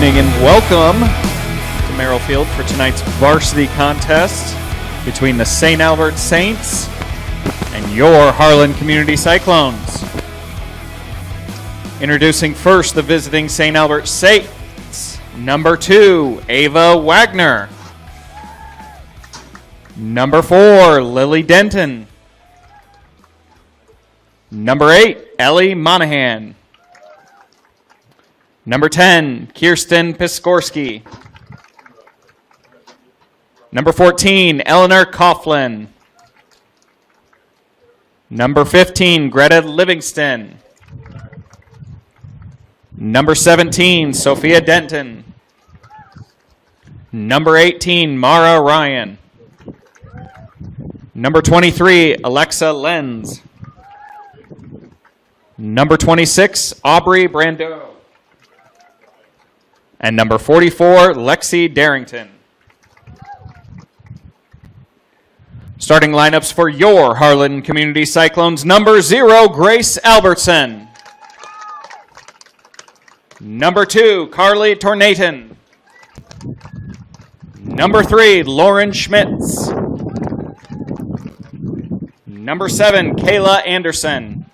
evening and welcome to Merrill Field for tonight's varsity contest between the St. Albert Saints and your Harlan Community Cyclones. Introducing first the visiting St. Albert Saints, number 2, Ava Wagner. Number 4, Lily Denton. Number 8, Ellie Monahan. Number 10, Kirsten Piskorski. Number 14, Eleanor Coughlin. Number 15, Greta Livingston. Number 17, Sophia Denton. Number 18, Mara Ryan. Number 23, Alexa Lenz. Number 26, Aubrey Brando. And number 44, Lexi Darrington. Starting lineups for your Harlan Community Cyclones. Number 0, Grace Albertson. Number 2, Carly Tornaton. Number 3, Lauren Schmitz. Number 7, Kayla Anderson.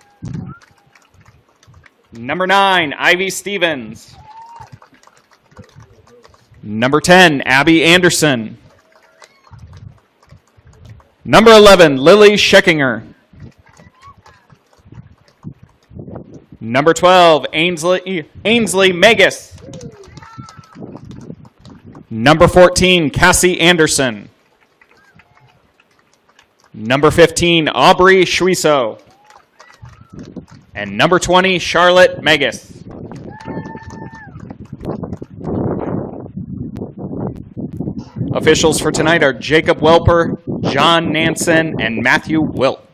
Number 9, Ivy Stevens. Number 10, Abby Anderson. Number 11, Lily Scheckinger. Number 12, Ainsley Megas. Number 14, Cassie Anderson. Number 15, Aubrey Schwiso. And number 20, Charlotte Megas. Officials for tonight are Jacob Welper, John Nansen, and Matthew Wilk.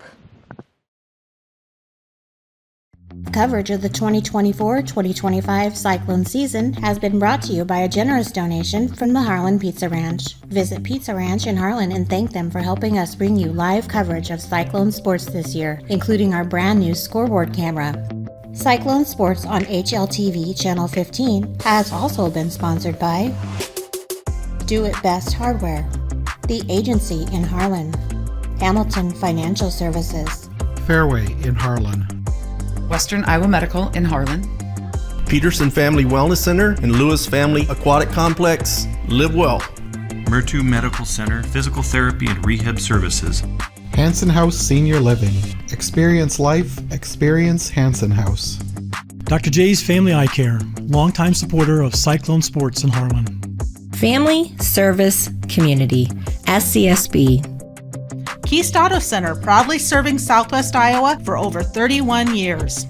Coverage of the 2024-2025 Cyclone season has been brought to you by a generous donation from the Harlan Pizza Ranch. Visit Pizza Ranch in Harlan and thank them for helping us bring you live coverage of Cyclone sports this year, including our brand new scoreboard camera. Cyclone Sports on HLTV Channel 15 has also been sponsored by Do It Best Hardware, The Agency in Harlan, Hamilton Financial Services, Fairway in Harlan, Western Iowa Medical in Harlan, Peterson Family Wellness Center and Lewis Family Aquatic Complex. Live well. Murtu Medical Center, Physical Therapy and Rehab Services. Hanson House Senior Living. Experience life, experience Hanson House. Dr. J's Family Eye Care, longtime supporter of Cyclone Sports in Harlan. Family Service Community, SCSB. Keast Auto Center, proudly serving Southwest Iowa for over 31 years.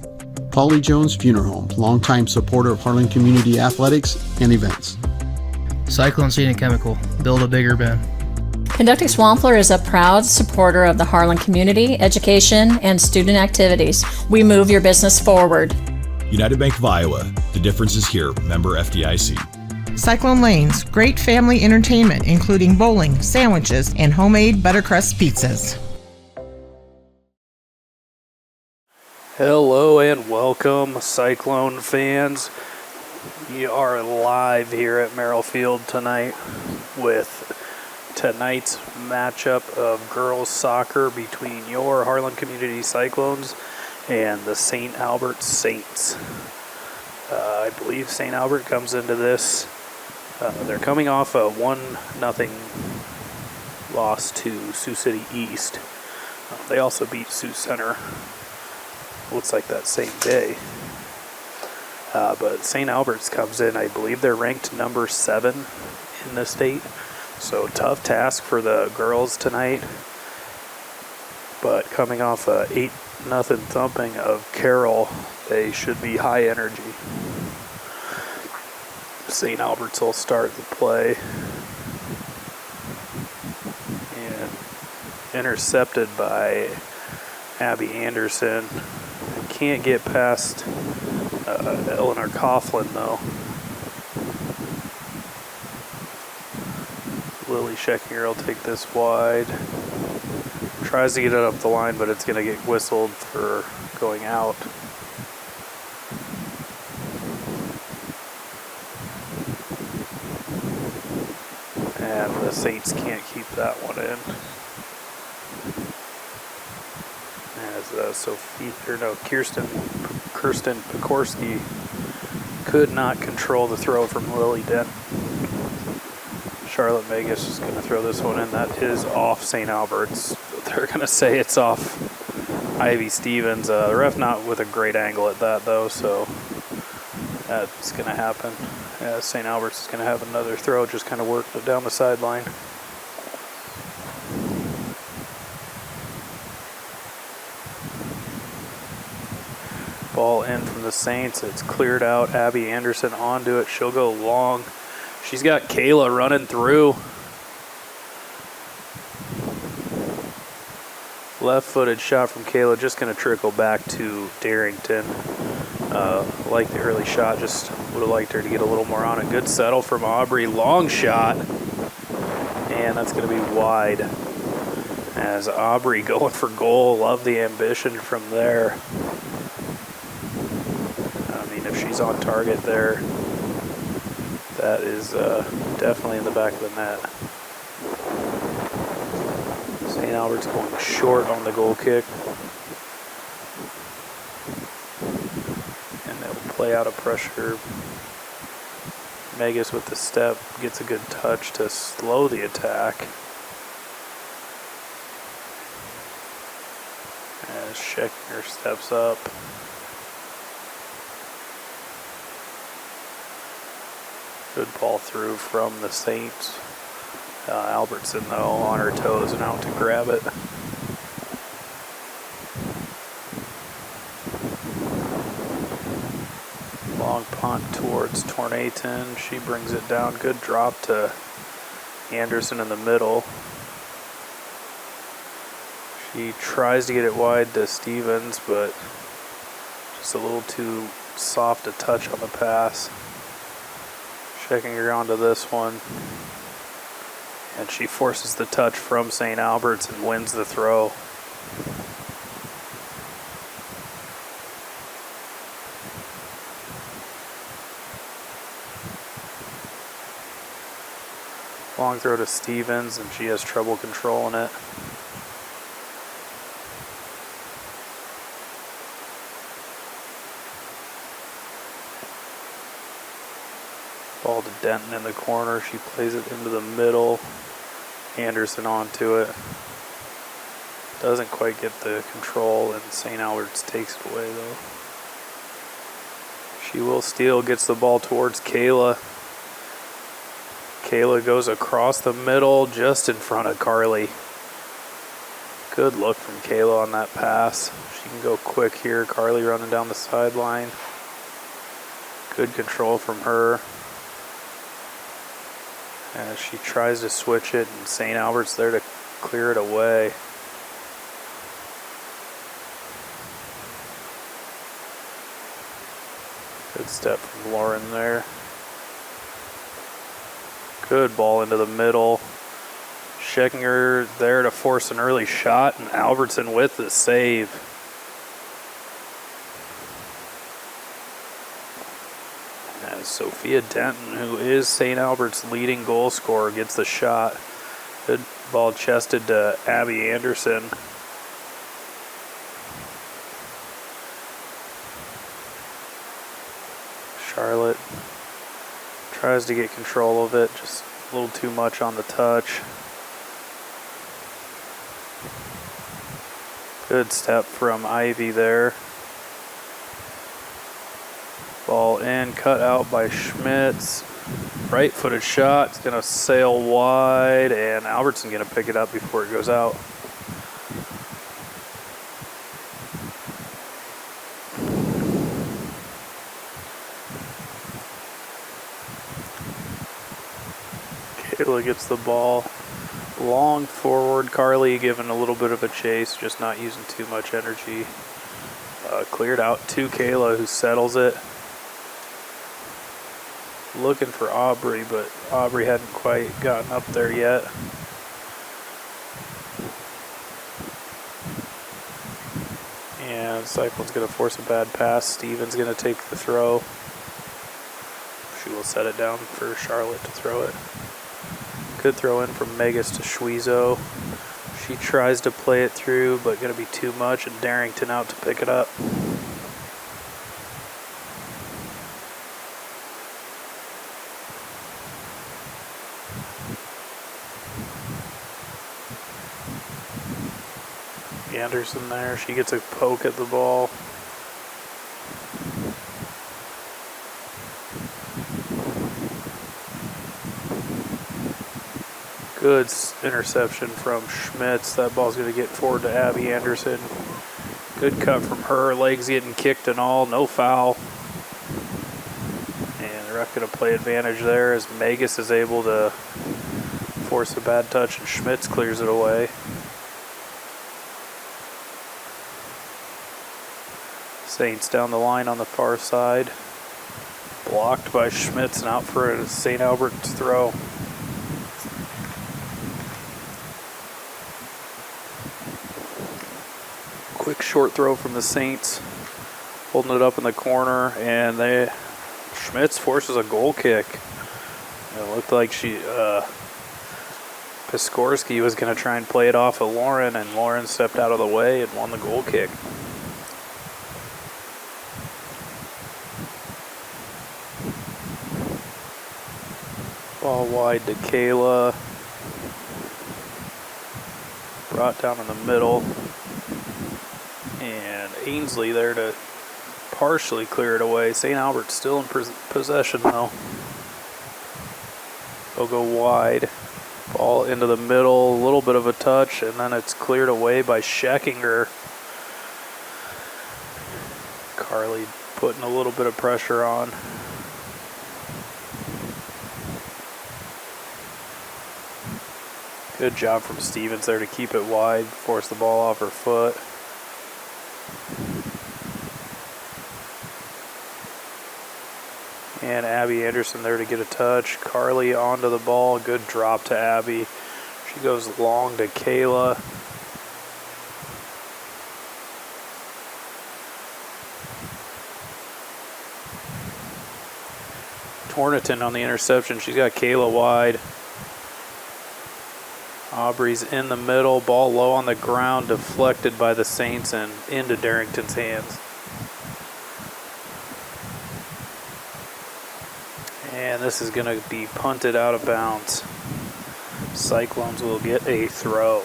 Polly Jones Funeral Home, longtime supporter of Harlan Community Athletics and events. Cyclone Seed and Chemical, build a bigger bin. Conducting Swampler is a proud supporter of the Harlan community, education, and student activities. We move your business forward. United Bank of Iowa, the difference is here, member FDIC. Cyclone Lanes, great family entertainment, including bowling, sandwiches, and homemade buttercrust pizzas. Hello and welcome, Cyclone fans. We are live here at Merrill Field tonight with tonight's matchup of girls soccer between your Harlan Community Cyclones and the St. Albert Saints. I believe St. Albert comes into this. They're coming off a 1-0 loss to Sioux City East. They also beat Sioux Center, looks like that same day. But St. Albert's comes in, I believe they're ranked number 7 in the state. So tough task for the girls tonight. But coming off a 8-0 thumping of Carroll, they should be high energy. St. Albert's will start the play. And intercepted by Abby Anderson. Can't get past Eleanor Coughlin though. Lily Scheckinger will take this wide. Tries to get it up the line, but it's going to get whistled for going out. And the Saints can't keep that one in. As Kirsten Pekorski could not control the throw from Lily Dent. Charlotte Vegas is going to throw this one in. That is off St. Albert's. They're going to say it's off Ivy Stevens. The ref not with a great angle at that, though, so that's going to happen. St. Albert's is going to have another throw, just kind of working it down the sideline. Ball in from the Saints. It's cleared out. Abby Anderson onto it. She'll go long. She's got Kayla running through. Left-footed shot from Kayla, just going to trickle back to Darrington. Like the early shot, just would have liked her to get a little more on it. Good settle from Aubrey. Long shot. And that's going to be wide. As Aubrey going for goal. Love the ambition from there. If she's on target there, that is definitely in the back of the net. St. Albert's going short on the goal kick. And they'll play out of pressure. Megas with the step gets a good touch to slow the attack. As Scheckner steps up. Good ball through from the Saints. Albertson, though, on her toes and out to grab it. Long punt towards Tornaton. She brings it down. Good drop to Anderson in the middle. She tries to get it wide to Stevens, but just a little too soft a touch on the pass. Checking her onto this one. And she forces the touch from St. Albert's and wins the throw. Long throw to Stevens, and she has trouble controlling it. Ball to Denton in the corner. She plays it into the middle. Anderson onto it. Doesn't quite get the control, and St. Albert's takes it away, though. She will steal, gets the ball towards Kayla. Kayla goes across the middle, just in front of Carly. Good look from Kayla on that pass. She can go quick here. Carly running down the sideline. Good control from her. As she tries to switch it, and St. Albert's there to clear it away. Good step from Lauren there. Good ball into the middle. Scheckner there to force an early shot, and Albertson with the save. As Sophia Denton, who is St. Albert's leading goal scorer, gets the shot. Good ball chested to Abby Anderson. Charlotte tries to get control of it, just a little too much on the touch. Good step from Ivy there. Ball in, cut out by Schmitz. Right-footed shot, it's going to sail wide, and Albertson going to pick it up before it goes out. Kayla gets the ball long forward. Carly giving a little bit of a chase, just not using too much energy. Cleared out to Kayla, who settles it. Looking for Aubrey, but Aubrey hadn't quite gotten up there yet. And Cyclone's going to force a bad pass. Stevens going to take the throw. She will set it down for Charlotte to throw it. Good throw in from Megas to Schwezo. She tries to play it through, but going to be too much, and Darrington out to pick it up. Anderson there. She gets a poke at the ball. Good interception from Schmitz. That ball's going to get forward to Abby Anderson. Good cut from her. Legs getting kicked and all. No foul. And the ref going to play advantage there as Megas is able to force a bad touch and Schmitz clears it away. Saints down the line on the far side. Blocked by Schmitz and out for a St. Albert's throw. Quick short throw from the Saints. Holding it up in the corner, and Schmitz forces a goal kick. It looked like Piskorski was going to try and play it off of Lauren, and Lauren stepped out of the way and won the goal kick. Ball wide to Kayla. Brought down in the middle. And Ainsley there to partially clear it away. St. Albert's still in possession though. They'll go wide. Ball into the middle, a little bit of a touch, and then it's cleared away by Scheckinger. Carly putting a little bit of pressure on. Good job from Stevens there to keep it wide, force the ball off her foot. And Abby Anderson there to get a touch. Carly onto the ball. Good drop to Abby. She goes long to Kayla. Torniton on the interception. She's got Kayla wide. Aubrey's in the middle. Ball low on the ground. Deflected by the Saints and into Darrington's hands. And this is going to be punted out of bounds. Cyclones will get a throw.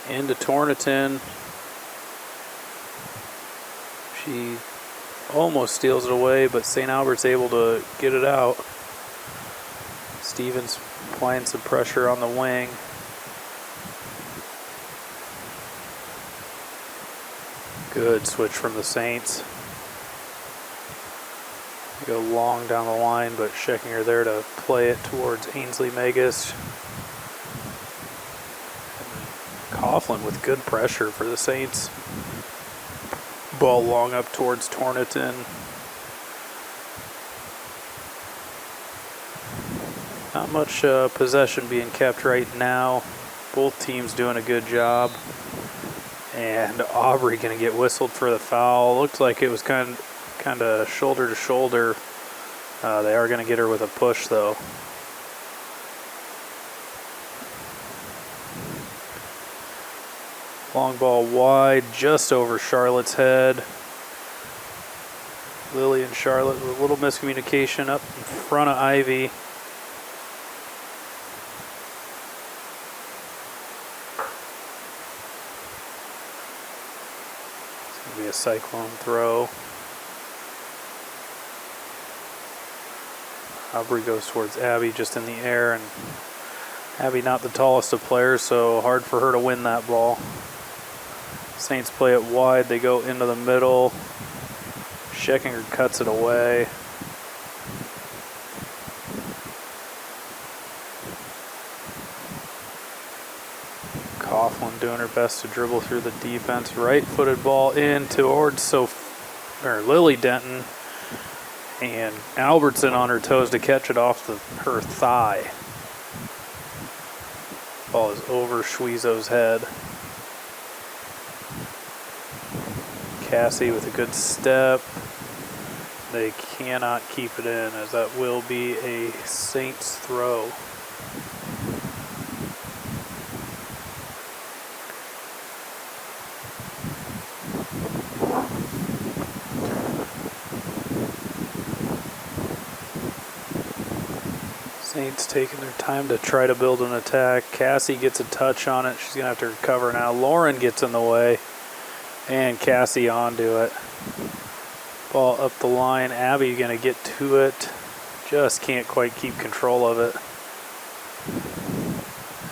Into Torniton. She almost steals it away, but St. Albert's able to get it out. Stevens applying some pressure on the wing. Good switch from the Saints. They go long down the line, but Scheckinger there to play it towards Ainsley Megas. Coughlin with good pressure for the Saints. Ball long up towards Torniton. Not much possession being kept right now. Both teams doing a good job. And Aubrey going to get whistled for the foul. Looked like it was kind of shoulder to shoulder. They are going to get her with a push though. Long ball wide, just over Charlotte's head. Lily and Charlotte with a little miscommunication up in front of Ivy. It's going to be a Cyclone throw. Aubrey goes towards Abby just in the air, and Abby not the tallest of players, so hard for her to win that ball. Saints play it wide. They go into the middle. Scheckinger cuts it away. Coughlin doing her best to dribble through the defense. Right-footed ball in towards Lily Denton. And Albertson on her toes to catch it off her thigh. Ball is over Schwezo's head. Cassie with a good step. They cannot keep it in, as that will be a Saints throw. Saints taking their time to try to build an attack. Cassie gets a touch on it. She's going to have to recover now. Lauren gets in the way. And Cassie onto it. Ball up the line. Abby going to get to it. Just can't quite keep control of it.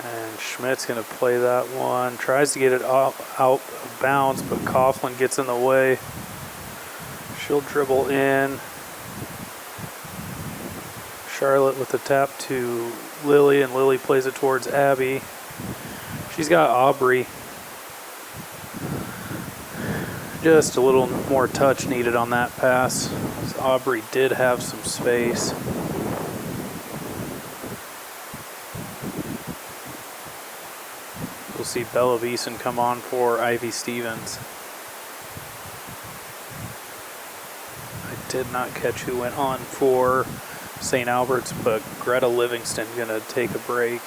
And Schmidt's going to play that one. Tries to get it out of bounds, but Coughlin gets in the way. She'll dribble in. Charlotte with the tap to Lily, and Lily plays it towards Abby. She's got Aubrey. Just a little more touch needed on that pass. Aubrey did have some space. We'll see Bella Beeson come on for Ivy Stevens. I did not catch who went on for St. Albert's, but Greta Livingston gonna take a break.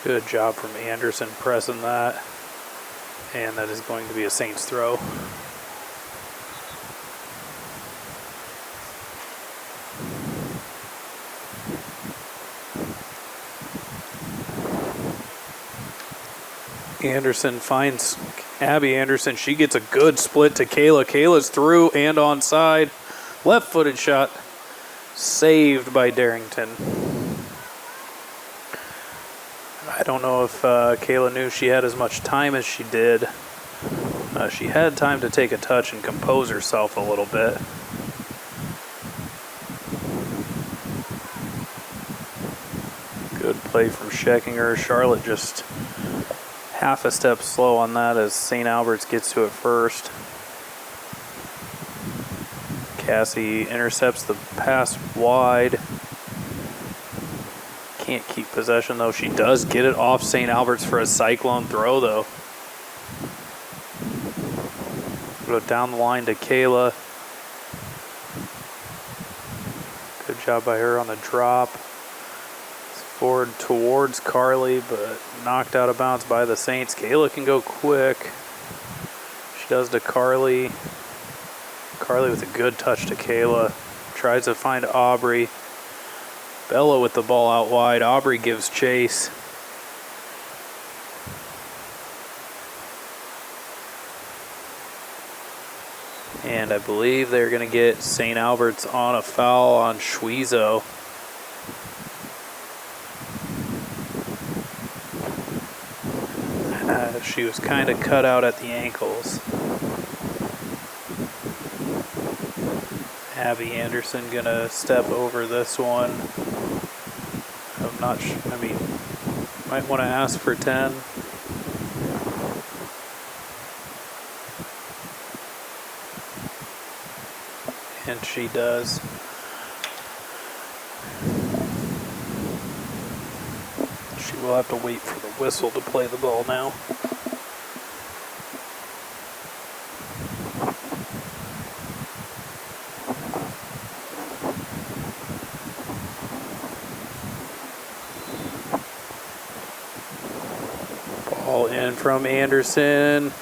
Good job from Anderson pressing that. And that is going to be a Saints throw. Anderson finds Abby Anderson. She gets a good split to Kayla. Kayla's through and onside. Left-footed shot saved by Darrington. I don't know if Kayla knew she had as much time as she did. She had time to take a touch and compose herself a little bit. Good play from Scheckinger. Charlotte just half a step slow on that as St. Albert's gets to it first. Cassie intercepts the pass wide. Can't keep possession though. She does get it off St. Albert's for a Cyclone throw though. Go down the line to Kayla. Good job by her on the drop. Forward towards Carly, but knocked out of bounds by the Saints. Kayla can go quick. She does to Carly. Carly with a good touch to Kayla. Tries to find Aubrey. Bella with the ball out wide. Aubrey gives chase. And I believe they're going to get St. Albert's on a foul on Schwezo. She was kind of cut out at the ankles. Abby Anderson gonna step over this one. I'm not sure. I mean, might want to ask for 10. And she does. She will have to wait for the whistle to play the ball now. Ball in from Anderson.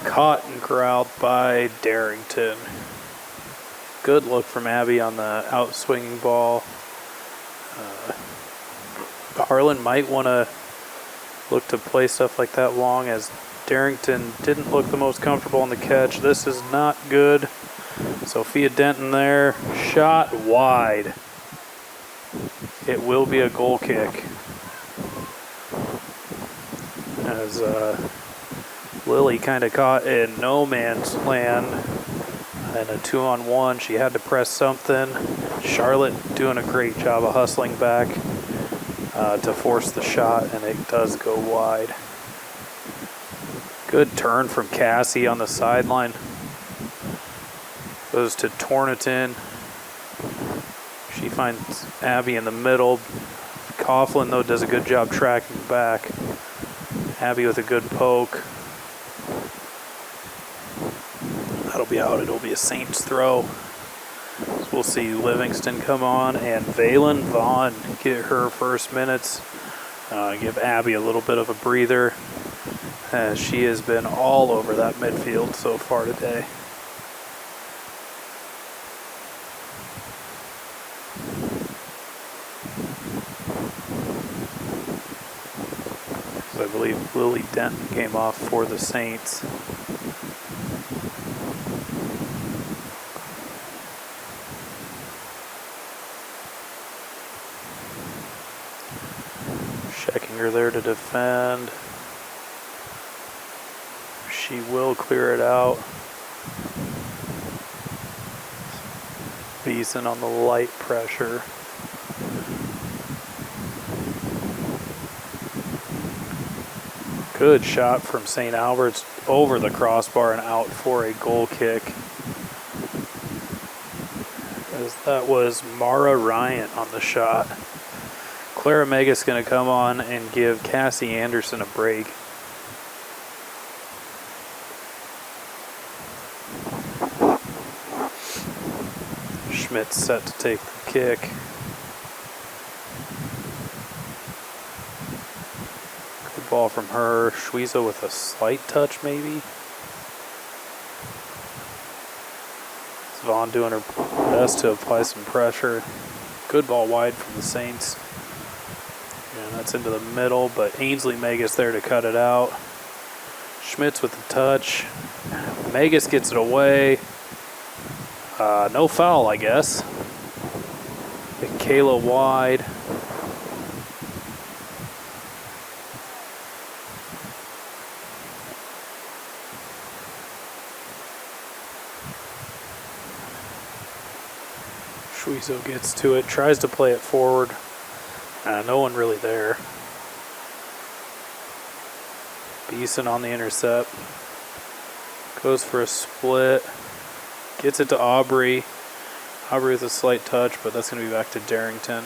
Caught and corralled by Darrington. Good look from Abby on the out-swinging ball. Harlan might want to look to play stuff like that long, as Darrington didn't look the most comfortable on the catch. This is not good. Sophia Denton there. Shot wide. It will be a goal kick. As Lily kind of caught in no man's land. And a 2-on-1, she had to press something. Charlotte doing a great job of hustling back to force the shot, and it does go wide. Good turn from Cassie on the sideline. Goes to Torniton. She finds Abby in the middle. Coughlin, though, does a good job tracking back. Abby with a good poke. That'll be out. It'll be a Saints throw. We'll see Livingston come on and Valen Vaughn get her first minutes. Give Abby a little bit of a breather, as she has been all over that midfield so far today. I believe Lily Denton came off for the Saints. Scheckinger there to defend. She will clear it out. Beeson on the light pressure. Good shot from St. Albert's over the crossbar and out for a goal kick. As that was Mara Ryan on the shot. Clara Mega's going to come on and give Cassie Anderson a break. Schmidt's set to take the kick. Good ball from her. Schweizer with a slight touch maybe. Vaughn doing her best to apply some pressure. Good ball wide from the Saints. And that's into the middle, but Ainsley Megas there to cut it out. Schmitz with the touch. Megas gets it away. No foul, I guess. Kayla wide. Schweizer gets to it, tries to play it forward. No one really there. Beeson on the intercept. Goes for a split. Gets it to Aubrey. Aubrey with a slight touch, but that's going to be back to Darrington.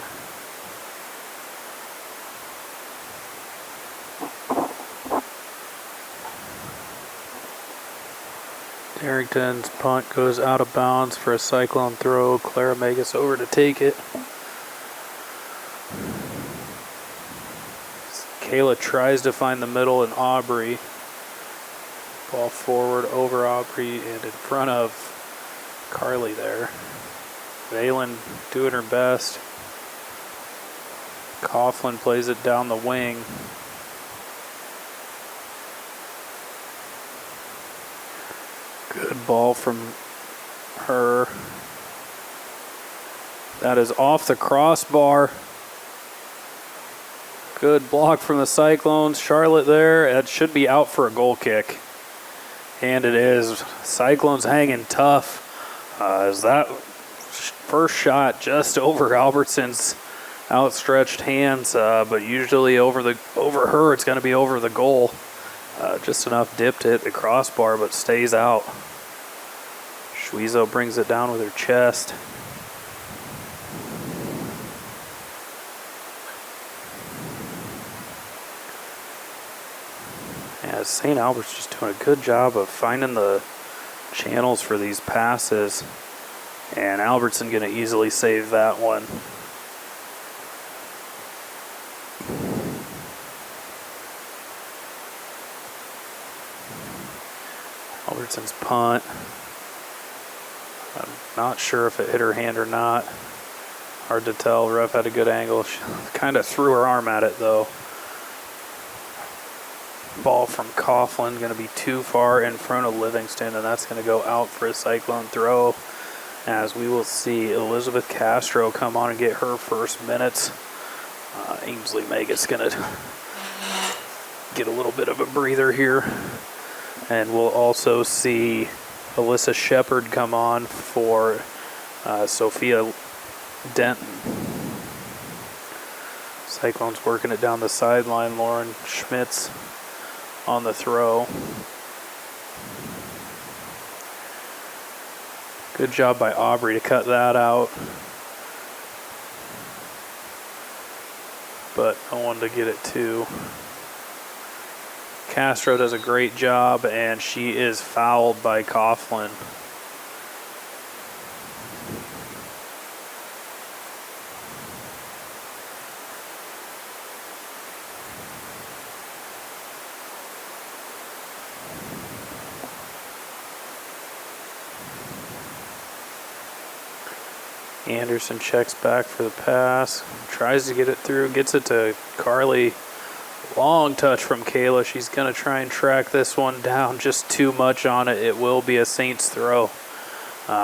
Darrington's punt goes out of bounds for a Cyclone throw. Clara Megas over to take it. Kayla tries to find the middle and Aubrey. Ball forward over Aubrey and in front of Carly there. Valen doing her best. Coughlin plays it down the wing. Good ball from her. That is off the crossbar. Good block from the Cyclones. Charlotte there. It should be out for a goal kick. And it is. Cyclones hanging tough. As that first shot just over Albertson's outstretched hands, but usually over her it's going to be over the goal. Just enough dip to hit the crossbar, but stays out. Schweizer brings it down with her chest. Yeah, St. Albert's just doing a good job of finding the channels for these passes, and Albertson going to easily save that one. Albertson's punt. I'm not sure if it hit her hand or not. Hard to tell. Ref had a good angle. She kind of threw her arm at it though. Ball from Coughlin going to be too far in front of Livingston, and that's going to go out for a Cyclone throw, as we will see Elizabeth Castro come on and get her first minutes. Ainsley Megas going to get a little bit of a breather here, and we'll also see Alyssa Shepard come on for Sophia Denton. Cyclones working it down the sideline. Lauren Schmitz on the throw. Good job by Aubrey to cut that out. But no one to get it to. Castro does a great job, and she is fouled by Coughlin. Anderson checks back for the pass, tries to get it through, gets it to Carly. Long touch from Kayla. She's going to try and track this one down. Just too much on it. It will be a Saints throw.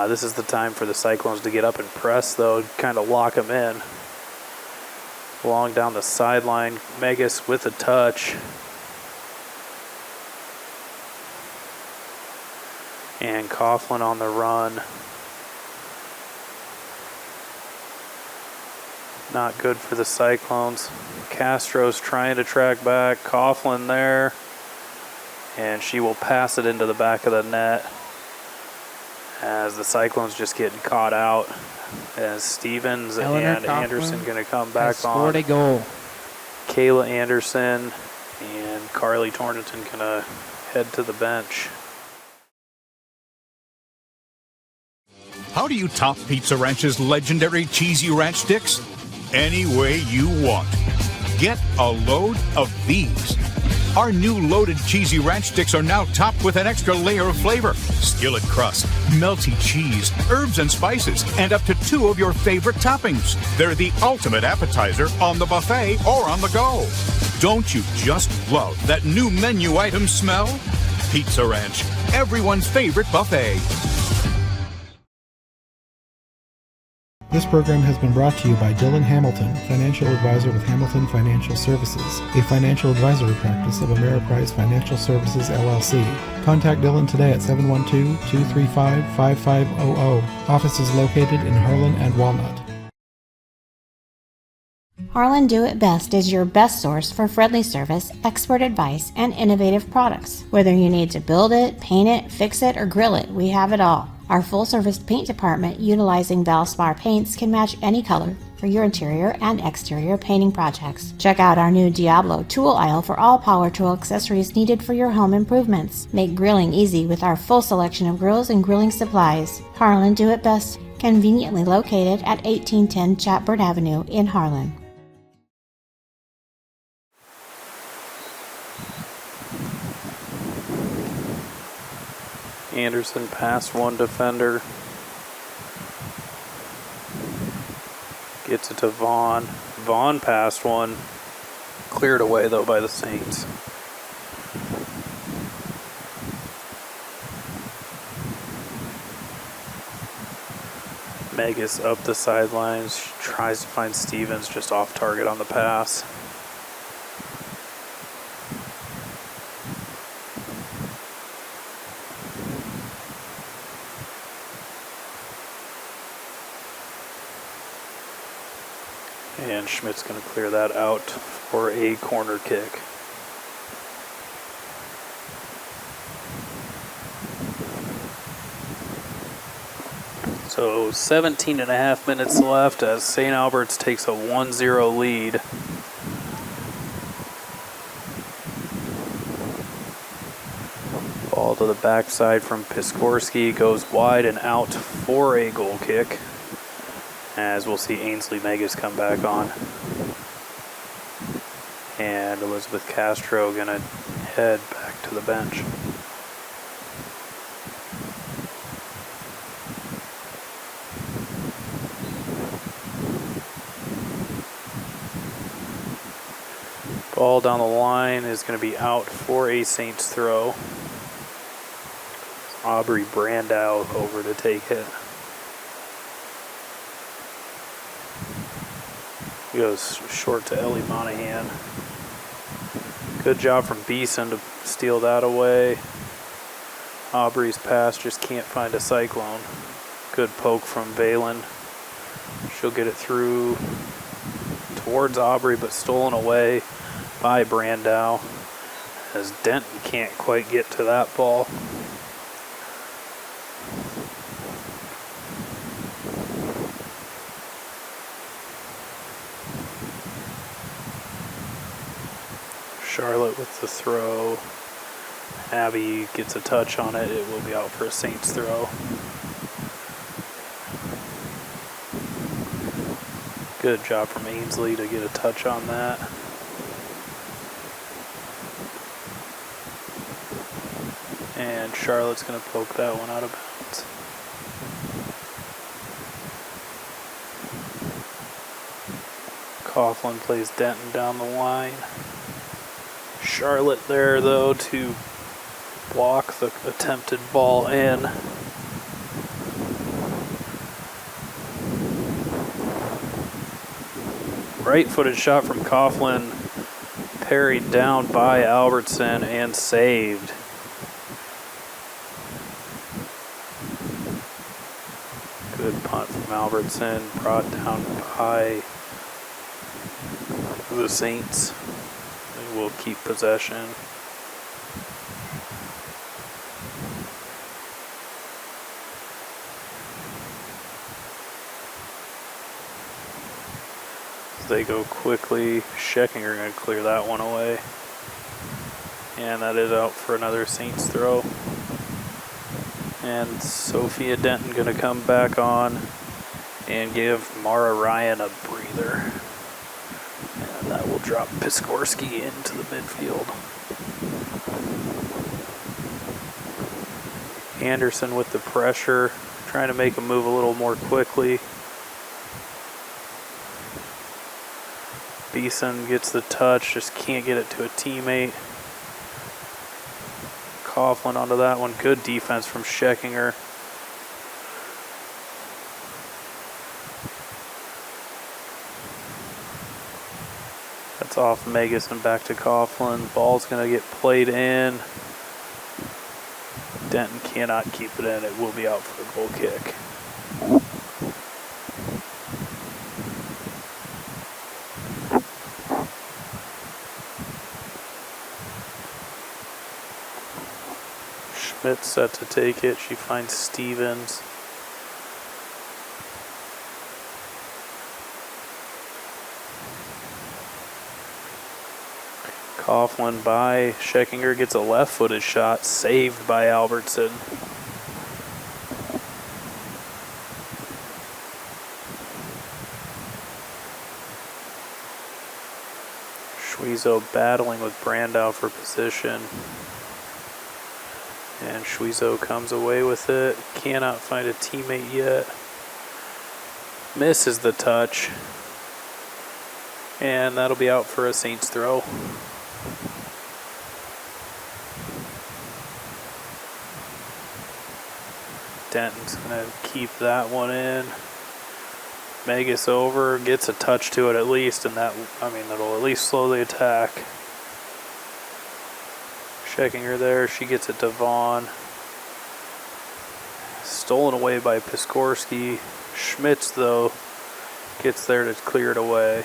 This is the time for the Cyclones to get up and press, though, kind of lock them in. Long down the sideline. Megas with a touch. And Coughlin on the run. Not good for the Cyclones. Castro's trying to track back. Coughlin there. And she will pass it into the back of the net as the Cyclones just getting caught out. As Stevens and Anderson going to come back on. Scored a goal. Kayla Anderson and Carly Tornington going to head to the bench. How do you top Pizza Ranch's legendary cheesy ranch sticks? Any way you want. Get a load of these. Our new loaded cheesy ranch sticks are now topped with an extra layer of flavor. Skillet crust, melty cheese, herbs and spices, and up to 2 of your favorite toppings. They're the ultimate appetizer on the buffet or on the go. Don't you just love that new menu item smell? Pizza Ranch, everyone's favorite buffet. This program has been brought to you by Dylan Hamilton, financial advisor with Hamilton Financial Services, a financial advisory practice of Ameriprise Financial Services, LLC. Contact Dylan today at 712-235-5500. Office is located in Harlan and Walnut. Harlan Do It Best is your best source for friendly service, expert advice, and innovative products. Whether you need to build it, paint it, fix it, or grill it, we have it all. Our full-service paint department, utilizing Valspar paints, can match any color for your interior and exterior painting projects. Check out our new Diablo tool aisle for all power tool accessories needed for your home improvements. Make grilling easy with our full selection of grills and grilling supplies. Harlan Do It Best, conveniently located at 1810 Chatbird Avenue in Harlan. Anderson past one defender. Gets it to Vaughn. Vaughn passed one. Cleared away, though, by the Saints. Megas up the sidelines. She tries to find Stevens, just off target on the pass. And Schmidt's going to clear that out for a corner kick. So 17 and a half minutes left as St. Albert's takes a 1-0 lead. Ball to the backside from Piskorski, goes wide and out for a goal kick. As we'll see Ainsley Megas come back on. And Elizabeth Castro gonna head back to the bench. Ball down the line is gonna be out for a Saints throw. Aubrey Brandow over to take it. Goes short to Ellie Monahan. Good job from Beeson to steal that away. Aubrey's pass just can't find a Cyclone. Good poke from Valen. She'll get it through towards Aubrey, but stolen away by Brandow as Denton can't quite get to that ball. Charlotte with the throw. Abby gets a touch on it. It will be out for a Saints throw. Good job from Ainsley to get a touch on that. And Charlotte's going to poke that one out of bounds. Coughlin plays Denton down the line. Charlotte there, though, to block the attempted ball in. Right-footed shot from Coughlin, parried down by Albertson and saved. Good punt from Albertson, brought down by the Saints. They will keep possession. They go quickly. Scheckinger going to clear that one away. And that is out for another Saints throw. And Sophia Denton going to come back on and give Mara Ryan a breather. And that will drop Piskorski into the midfield. Anderson with the pressure, trying to make him move a little more quickly. Beeson gets the touch, just can't get it to a teammate. Coughlin onto that one. Good defense from Scheckinger. That's off Megas and back to Coughlin. Ball's going to get played in. Denton cannot keep it in. It will be out for a goal kick. Schmidt's set to take it. She finds Stevens. Coughlin by Scheckinger, gets a left-footed shot, saved by Albertson. Schwezo battling with Brandow for position. And Schwezo comes away with it. Cannot find a teammate yet. Misses the touch. And that'll be out for a Saints throw. Denton's going to keep that one in. Megas over, gets a touch to it at least, and that'll at least slow the attack. Scheckinger there, she gets it to Vaughn. Stolen away by Piskorski. Schmitz, though, gets there to clear it away.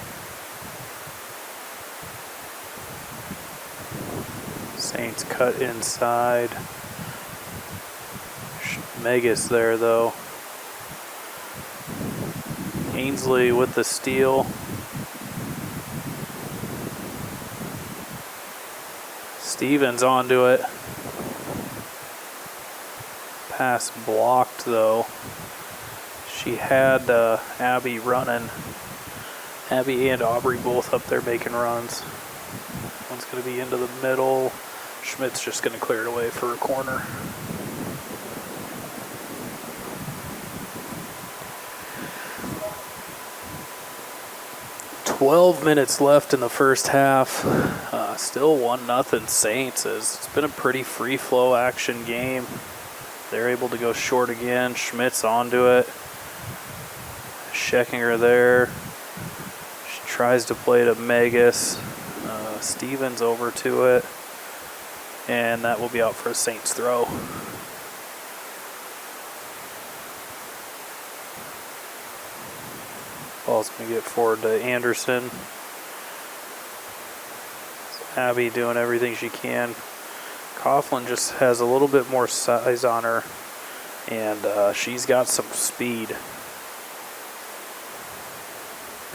Saints cut inside. Megas there, though. Ainsley with the steal. Stevens onto it. Pass blocked, though. She had Abby running. Abby and Aubrey both up there making runs. One's going to be into the middle. Schmidt's just going to clear it away for a corner. "12 minutes left in the first half. Still 1-0 Saints. It's been a pretty free flow action game. They're able to go short again. Schmidt's onto it. Scheckinger there. She tries to play to Megas. Stevens over to it. And that will be out for a Saints throw. Ball's going to get forward to Anderson. Abby doing everything she can. Coughlin just has a little bit more size on her, and she's got some speed.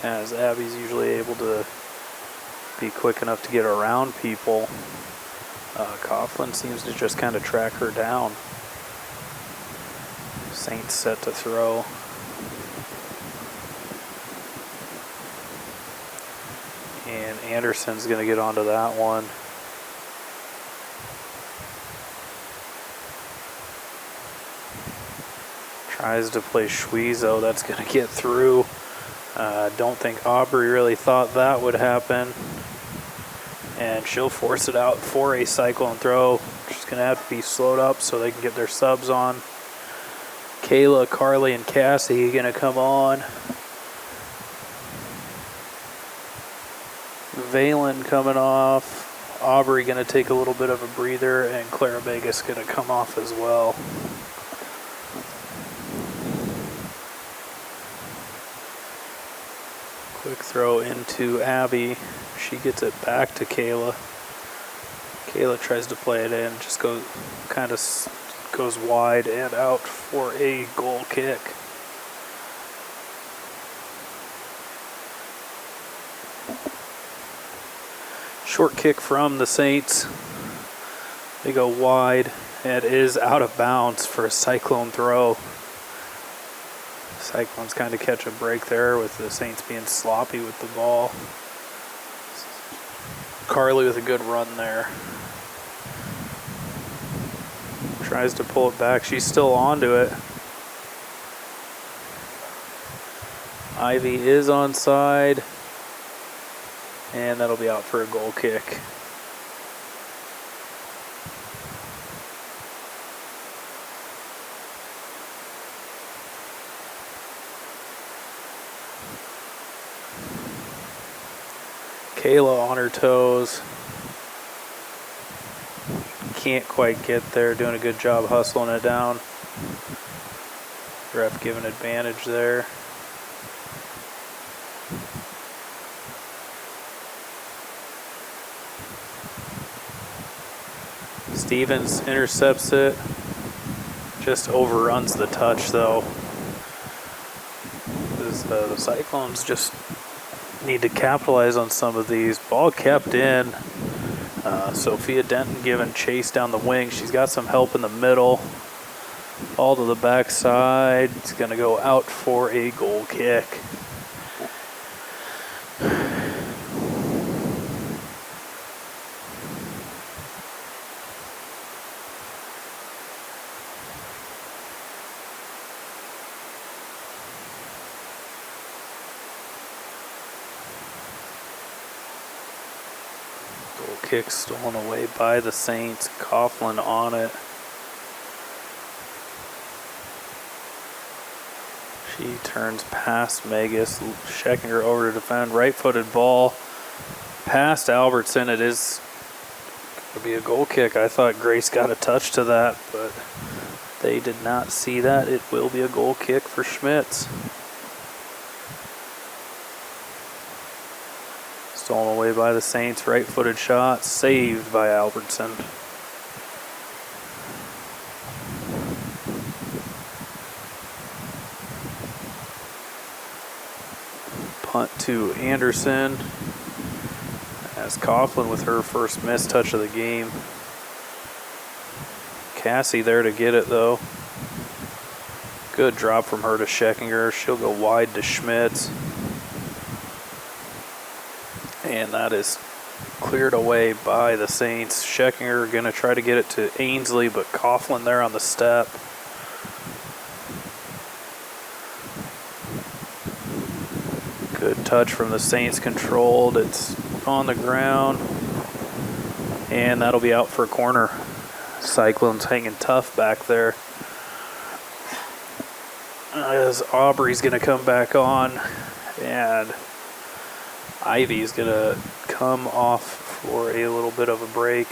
As Abby's usually able to be quick enough to get around people. Coughlin seems to just kind of track her down. Saints set to throw. And Anderson's going to get onto that one. Tries to play Schweezo. That's going to get through. Don't think Aubrey really thought that would happen. And she'll force it out for a Cyclone throw. She's going to have to be slowed up so they can get their subs on. Kayla, Carly, and Cassie going to come on. Valen coming off. Aubrey going to take a little bit of a breather, and Clara Vegas going to come off as well. Quick throw into Abby. She gets it back to Kayla. Kayla tries to play it in, just goes wide and out for a goal kick. Short kick from the Saints. They go wide, and it is out of bounds for a Cyclone throw. Cyclones kind of catch a break there with the Saints being sloppy with the ball. Carly with a good run there. Tries to pull it back. She's still onto it. Ivy is onside. And that'll be out for a goal kick. Kayla on her toes. Can't quite get there. Doing a good job hustling it down. Ref giving advantage there. Stevens intercepts it. Just overruns the touch though. The Cyclones just need to capitalize on some of these. Ball kept in. Sophia Denton giving chase down the wing. She's got some help in the middle. Ball to the backside. It's going to go out for a goal kick. Kick stolen away by the Saints. Coughlin on it. She turns past Megas, checking her over to defend. Right-footed ball past Albertson. It is going to be a goal kick. I thought Grace got a touch to that, but they did not see that. It will be a goal kick for Schmitz. Stolen away by the Saints. Right-footed shot. Saved by Albertson. Punt to Anderson. As Coughlin with her first missed touch of the game. Cassie there to get it though. Good drop from her to Scheckinger. She'll go wide to Schmitz. And that is cleared away by the Saints. Scheckinger going to try to get it to Ainsley, but Coughlin there on the step. Good touch from the Saints, controlled. It's on the ground. And that'll be out for a corner. Cyclones hanging tough back there. As Aubrey's going to come back on. And Ivy's going to come off for a little bit of a break.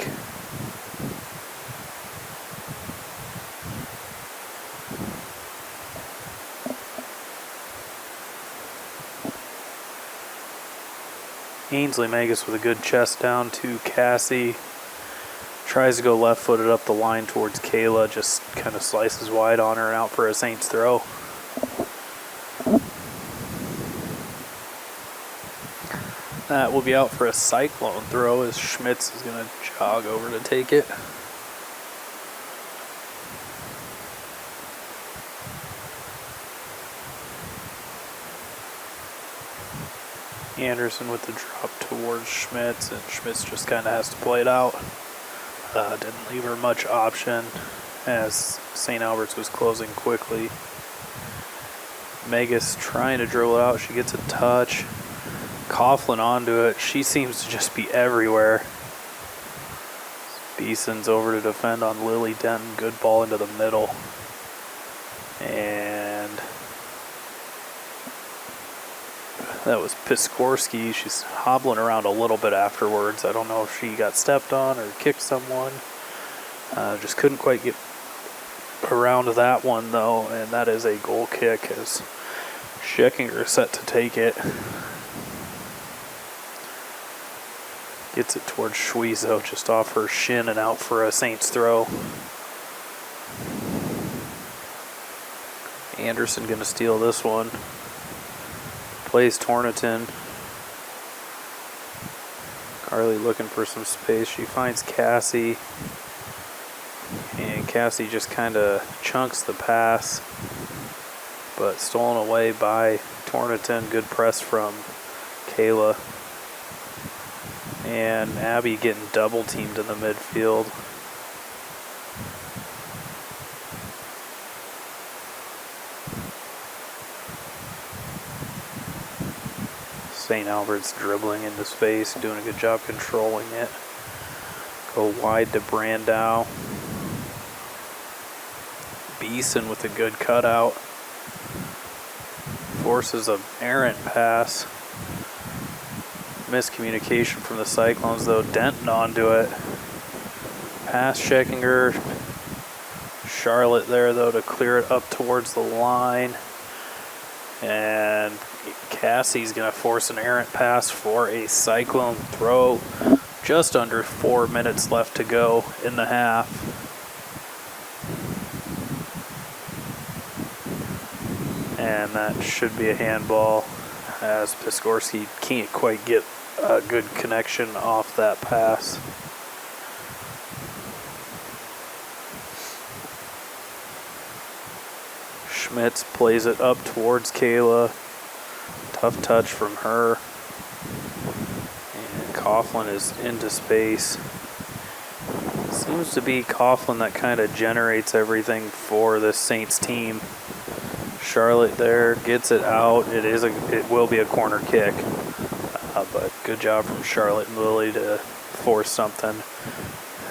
Ainsley Magus with a good chest down to Cassie. Tries to go left-footed up the line towards Kayla. Just kind of slices wide on her and out for a Saints throw. That will be out for a Cyclone throw as Schmitz is going to jog over to take it. Anderson with the drop towards Schmitz, and Schmitz just kind of has to play it out. Didn't leave her much option as St. Albert's was closing quickly. Megas trying to dribble it out. She gets a touch. Coughlin onto it. She seems to just be everywhere. Beeson's over to defend on Lily Denton. Good ball into the middle. And that was Piskorski. She's hobbling around a little bit afterwards. I don't know if she got stepped on or kicked someone. Just couldn't quite get around that one though, and that is a goal kick as Scheckinger set to take it. Gets it towards Schwiezo, just off her shin and out for a Saints throw. Anderson gonna steal this one. Plays Torniton. Carly looking for some space. She finds Cassie. And Cassie just kind of chunks the pass. But stolen away by Torniton. Good press from Kayla. And Abby getting double teamed in the midfield. St. Albert's dribbling into space, doing a good job controlling it. Go wide to Brandau. Beeson with a good cutout. Forces an errant pass. Miscommunication from the Cyclones though. Denton onto it. Pass Scheckinger. Charlotte there though to clear it up towards the line. And Cassie's going to force an errant pass for a Cyclone throw. Just under 4 minutes left to go in the half. And that should be a handball as Piskorski can't quite get a good connection off that pass. Schmitz plays it up towards Kayla. Tough touch from her. And Coughlin is into space. Seems to be Coughlin that kind of generates everything for the Saints team. Charlotte there gets it out. It will be a corner kick. But good job from Charlotte and Lily to force something.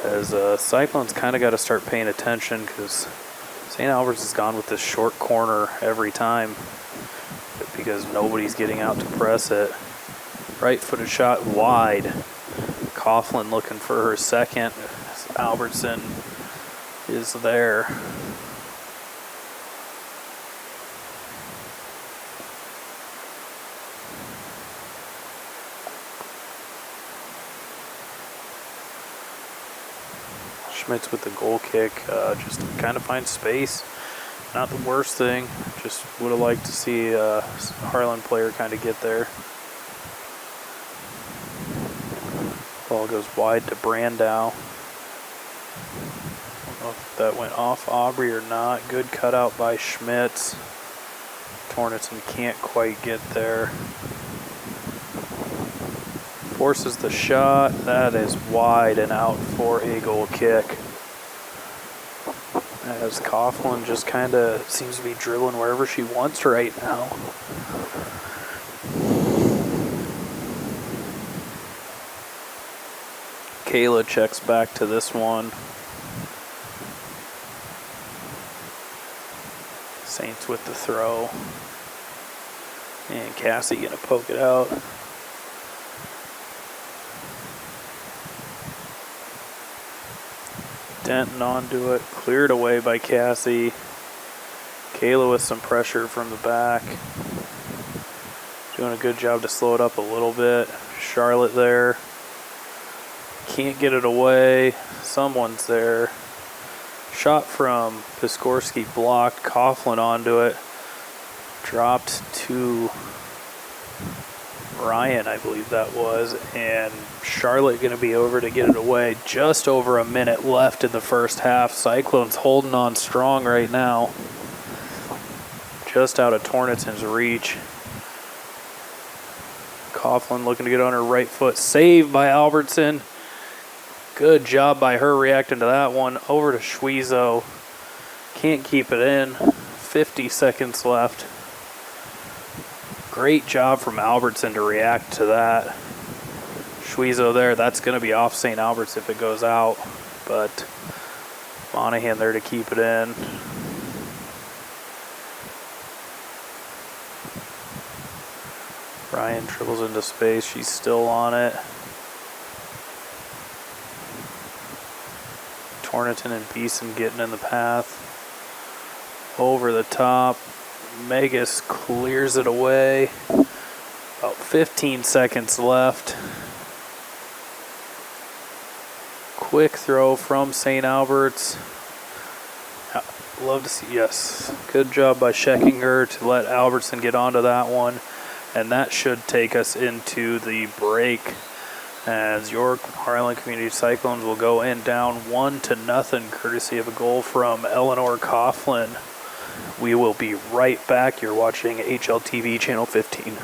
As Cyclones kind of got to start paying attention because St. Albert's has gone with this short corner every time because nobody's getting out to press it. Right-footed shot wide. Coughlin looking for her second. Albertson is there. Schmitz with the goal kick, just kind of finds space. Not the worst thing, just would have liked to see a Harlan player kind of get there. Ball goes wide to Brandau. I don't know if that went off Aubrey or not. Good cutout by Schmitz. Torniton can't quite get there. Forces the shot. That is wide and out for a goal kick. As Coughlin just kind of seems to be dribbling wherever she wants right now. Kayla checks back to this one. Saints with the throw. And Cassie gonna poke it out. Denton onto it, cleared away by Cassie. Kayla with some pressure from the back. Doing a good job to slow it up a little bit. Charlotte there. Can't get it away. Someone's there. Shot from Piskorski blocked. Coughlin onto it. Dropped to Ryan, I believe that was, and Charlotte going to be over to get it away. Just over a minute left in the first half. Cyclone's holding on strong right now. Just out of Tornaton's reach. Coughlin looking to get on her right foot. Saved by Albertson. Good job by her reacting to that one. Over to Schwezo. Can't keep it in. 50 seconds left. Great job from Albertson to react to that. Schwezo there. That's going to be off St. Albert's if it goes out. But Monahan there to keep it in. Ryan dribbles into space. She's still on it. Tornaton and Beeson getting in the path. Over the top. Megas clears it away. About 15 seconds left. Quick throw from St. Albert's. Love to see, yes. Good job by Scheckinger to let Albertson get onto that one. And that should take us into the break as your Harlan Community Cyclones will go in down 1-0, courtesy of a goal from Eleanor Coughlin. We will be right back. You're watching HLTV Channel 15.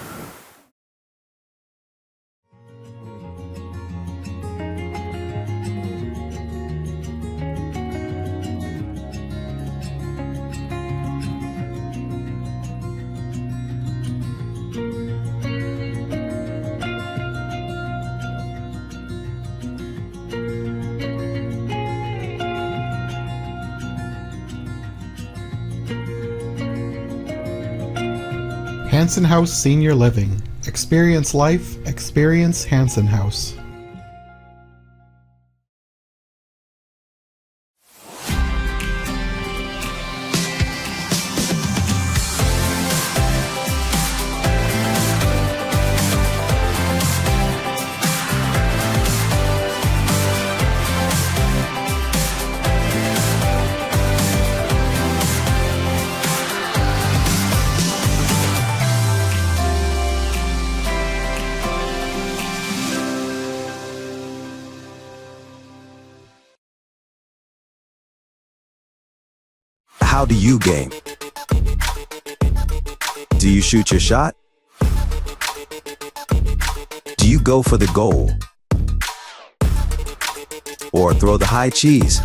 Hanson House Senior Living. Experience life, experience Hanson House. How do you game? Do you shoot your shot? Do you go for the goal? Or throw the high cheese?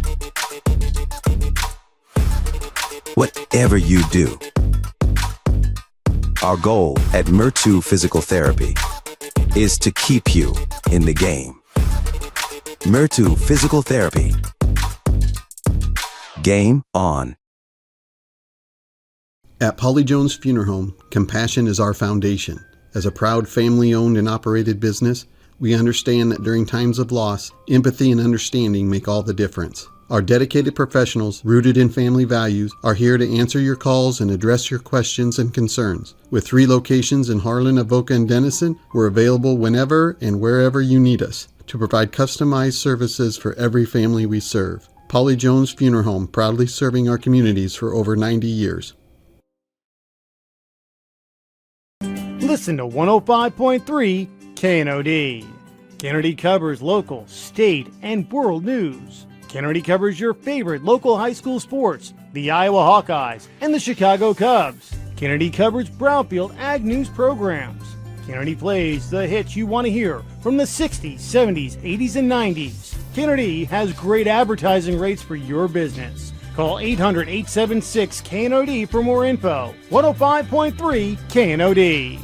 Whatever you do, our goal at Murtu Physical Therapy is to keep you in the game. Murtu Physical Therapy. Game on. At Polly Jones Funeral Home, compassion is our foundation. As a proud family-owned and operated business, we understand that during times of loss, empathy and understanding make all the difference. Our dedicated professionals, rooted in family values, are here to answer your calls and address your questions and concerns. With 3 locations in Harlan, Avoca, and Denison, we're available whenever and wherever you need us to provide customized services for every family we serve. Polly Jones Funeral Home, proudly serving our communities for over 90 years. Listen to 105.3 KNOD. KNOD covers local, state, and world news. KNOD covers your favorite local high school sports, the Iowa Hawkeyes and the Chicago Cubs. KNOD covers Brownfield Ag News programs. KNOD plays the hits you want to hear from the 60s, 70s, 80s, and 90s. KNOD has great advertising rates for your business. Call 800-876-KNOD for more info. 105.3 KNOD.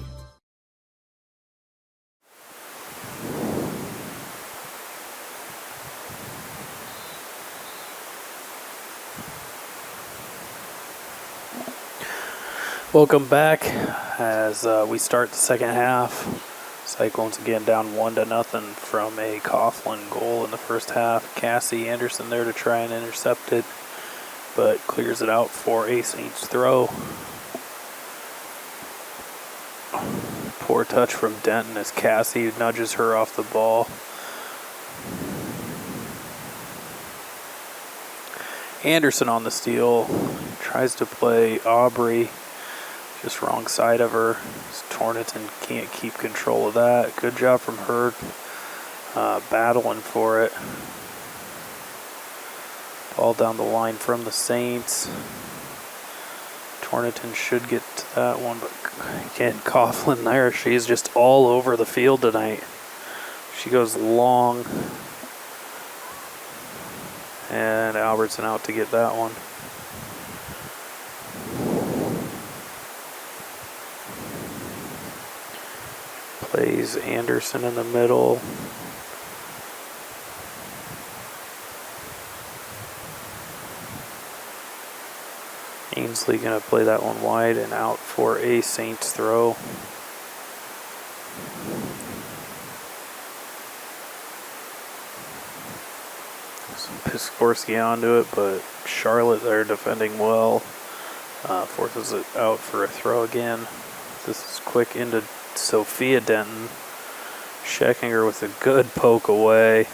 Welcome back as we start the second half. Cyclones again down 1-0 from a Coughlin goal in the first half. Cassie Anderson there to try and intercept it, but clears it out for a Saints throw. Poor touch from Denton as Cassie nudges her off the ball. Anderson on the steal, tries to play Aubrey. Just wrong side of her. Tornington can't keep control of that. Good job from her battling for it. Ball down the line from the Saints. Tornington should get to that one, but again, Coughlin there, she's just all over the field tonight. She goes long, and Albertson out to get that one. Plays Anderson in the middle. Ainsley going to play that one wide and out for a Saints throw. Piskorski onto it, but Charlotte there defending well. Forces it out for a throw again. This is quick into Sophia Denton. Scheckinger with a good poke away.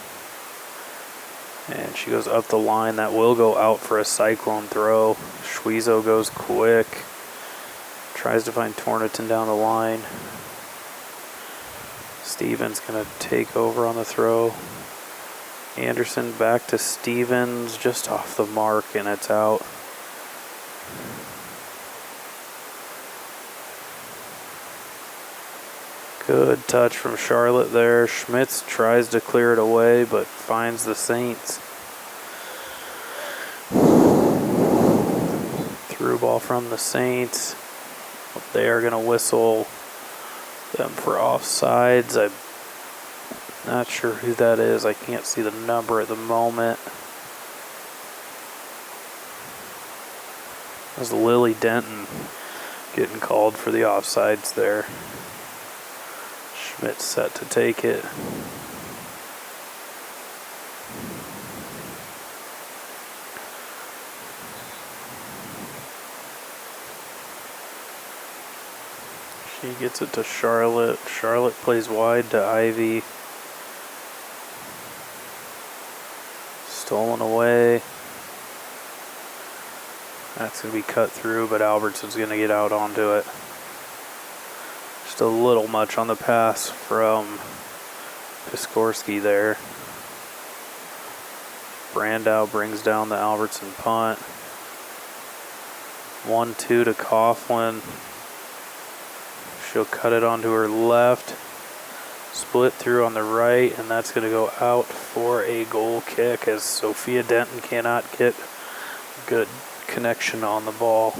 And she goes up the line. That will go out for a Cyclone throw. Schwezo goes quick. Tries to find Tornington down the line. Stevens going to take over on the throw. Anderson back to Stevens, just off the mark, and it's out. Good touch from Charlotte there. Schmitz tries to clear it away, but finds the Saints. Through ball from the Saints. They are going to whistle them for offsides. I'm not sure who that is. I can't see the number at the moment. That's Lily Denton getting called for the offsides there. Schmidt set to take it. She gets it to Charlotte. Charlotte plays wide to Ivy. Stolen away. That's going to be cut through, but Albertson's going to get out onto it. Just a little much on the pass from Piskorski there. Brandow brings down the Albertson punt. 1-2 to Coughlin. She'll cut it onto her left. Split through on the right, and that's going to go out for a goal kick as Sophia Denton cannot get good connection on the ball.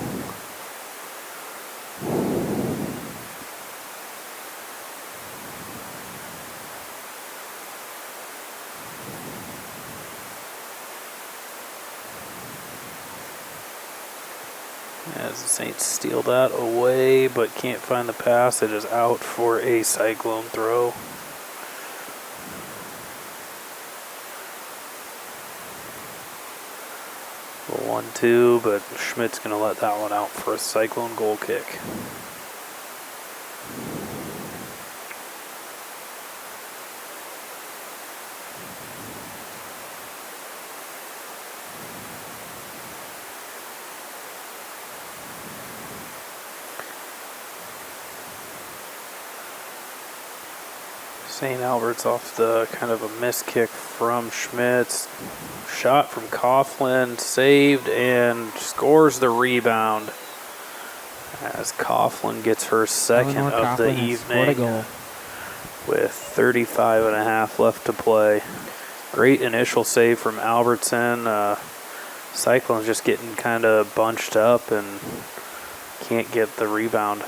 As the Saints steal that away, but can't find the pass. It is out for a Cyclone throw. A 1-2, but Schmidt's going to let that one out for a Cyclone goal kick. St. Albert's off the kind of a miss kick from Schmitz. Shot from Coughlin, saved and scores the rebound. As Coughlin gets her second of the evening with 35 and a half left to play. Great initial save from Albertson. Cyclone's just getting kind of bunched up and can't get the rebound.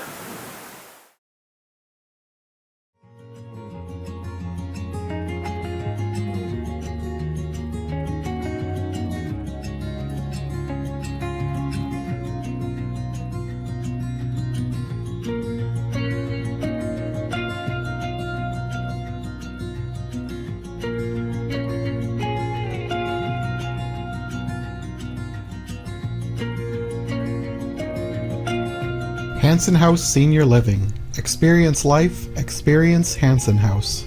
Hanson House Senior Living. Experience life, experience Hanson House.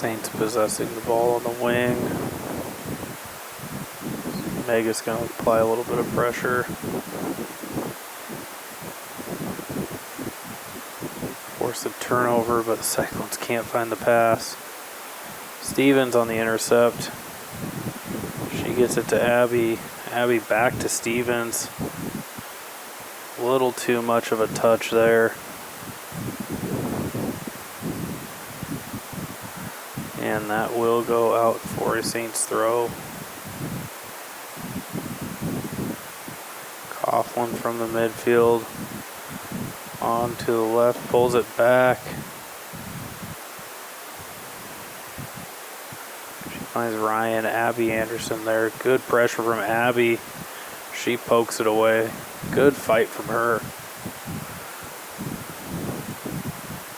Saints possessing the ball on the wing. Mega's going to apply a little bit of pressure. Force a turnover, but the Cyclones can't find the pass. Stevens on the intercept. She gets it to Abby. Abby back to Stevens. A little too much of a touch there. And that will go out for a Saints throw. Coughlin from the midfield. On to the left, pulls it back. She finds Ryan, Abby Anderson there. Good pressure from Abby. She pokes it away. Good fight from her.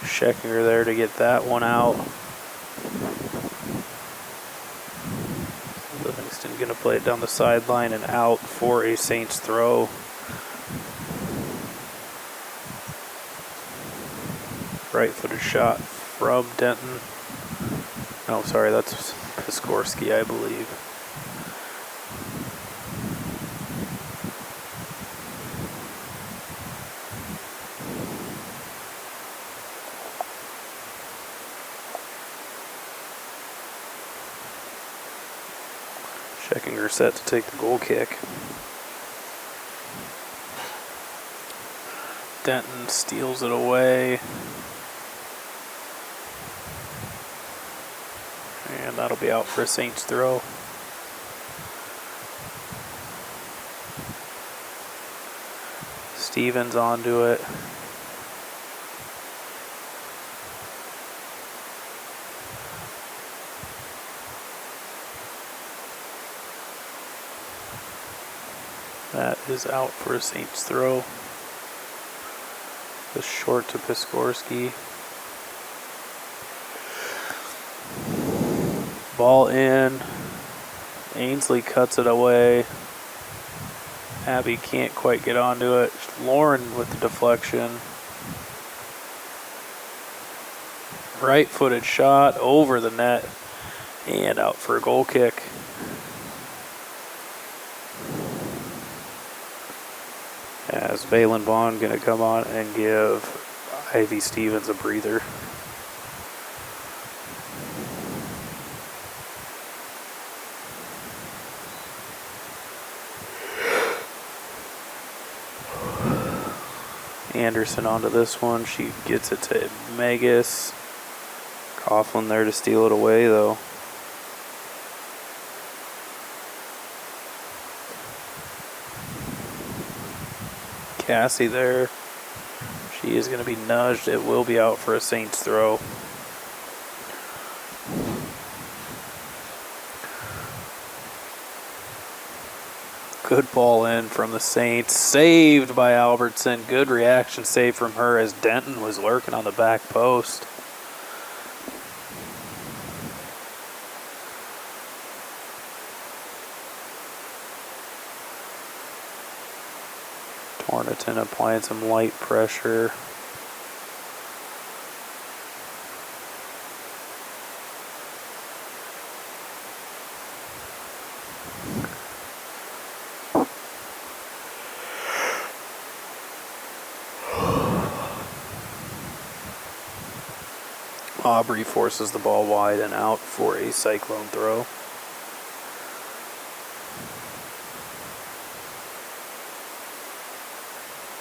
Checking her there to get that one out. Livingston going to play it down the sideline and out for a Saints throw. Right-footed shot from Denton. No, sorry, that's Piskorski, I believe. Checking her set to take the goal kick. Denton steals it away. And that'll be out for a Saints throw. Stevens onto it. That is out for a Saints throw. Just short to Piskorski. Ball in. Ainsley cuts it away. Abby can't quite get onto it. Lauren with the deflection. Right-footed shot over the net and out for a goal kick. As Valen Vaughn going to come on and give Ivy Stevens a breather. Anderson onto this one. She gets it to Megas. Coughlin there to steal it away though. Cassie there. She is going to be nudged. It will be out for a Saints throw. Good ball in from the Saints. Saved by Albertson. Good reaction save from her as Denton was lurking on the back post. Torniton applying some light pressure. Aubrey forces the ball wide and out for a Cyclone throw.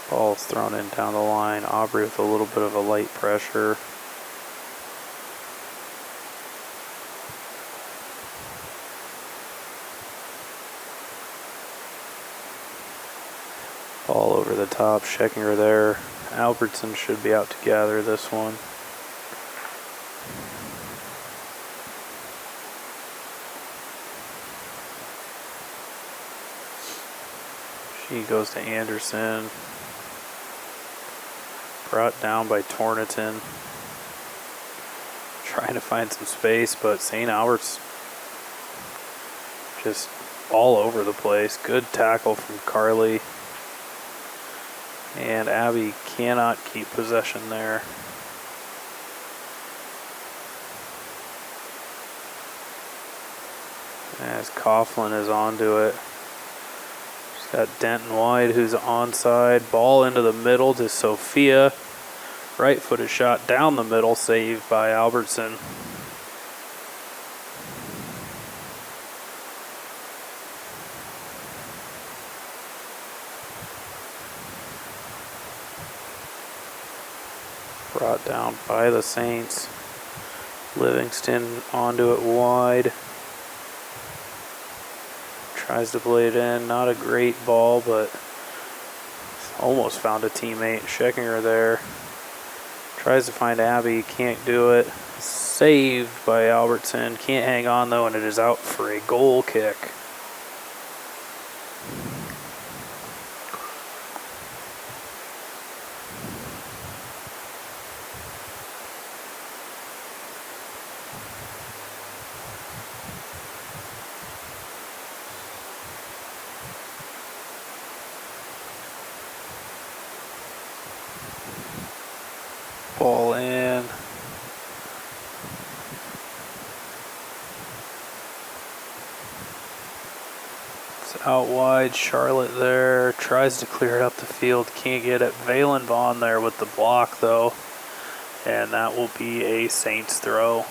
Ball's thrown in down the line. Aubrey with a little bit of a light pressure. Ball over the top, checking her there. Albertson should be out to gather this one. She goes to Anderson. Brought down by Torniton. Trying to find some space, but St. Albert's just all over the place. Good tackle from Carly. And Abby cannot keep possession there. As Coughlin is onto it. She's got Denton wide, who's onside. Ball into the middle to Sophia. Right-footed shot down the middle, saved by Albertson. Brought down by the Saints. Livingston onto it wide. Tries to play it in. Not a great ball, but almost found a teammate. Scheckinger there. Tries to find Abby. Can't do it. Saved by Albertson. Can't hang on though, and it is out for a goal kick. Ball in. It's out wide. Charlotte there. Tries to clear it up the field. Can't get it. Valen Vaughn there with the block though. And that will be a Saints throw.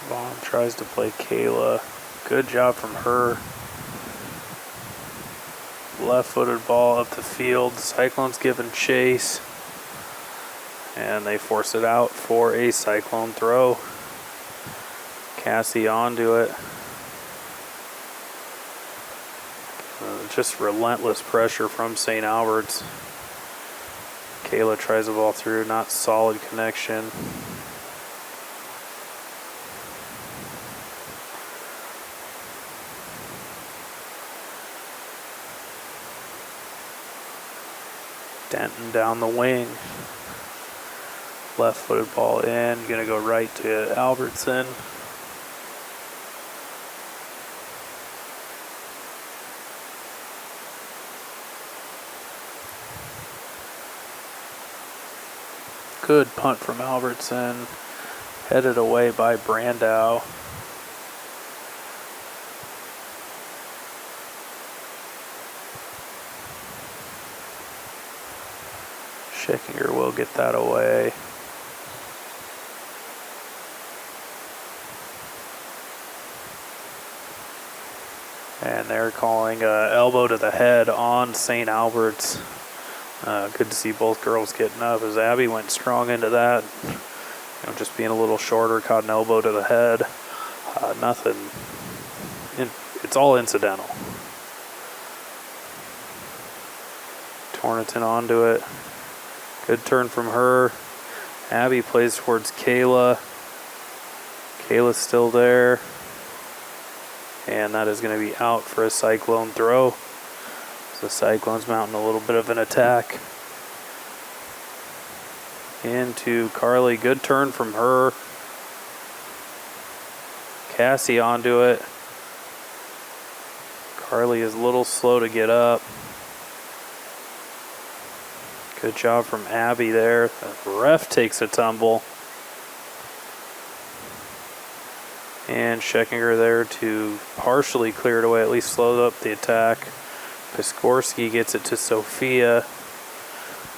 Vaughn tries to play Kayla. Good job from her. Left-footed ball up the field. Cyclone's giving chase. And they force it out for a Cyclone throw. Cassie onto it. Just relentless pressure from St. Albert's. Kayla tries the ball through. Not solid connection. Denton down the wing. Left-footed ball in. Gonna go right to Albertson. Good punt from Albertson. Headed away by Brandow. Scheckinger will get that away. And they're calling elbow to the head on St. Albert's. Good to see both girls getting up as Abby went strong into that. Just being a little shorter, caught an elbow to the head. Nothing. It's all incidental. Torrington onto it. Good turn from her. Abby plays towards Kayla. Kayla's still there. And that is going to be out for a Cyclone throw. So Cyclone's mounting a little bit of an attack. Into Carly. Good turn from her. Cassie onto it. Carly is a little slow to get up. Good job from Abby there. The ref takes a tumble. And Scheckinger there to partially clear it away, at least slow up the attack. Piskorski gets it to Sophia.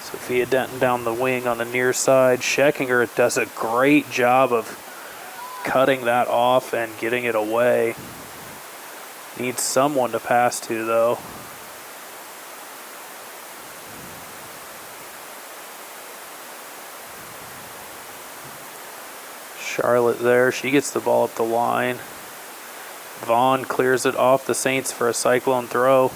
Sophia Denton down the wing on the near side. Scheckinger does a great job of cutting that off and getting it away. Needs someone to pass to though. Charlotte there, she gets the ball up the line. Vaughn clears it off the Saints for a Cyclone throw.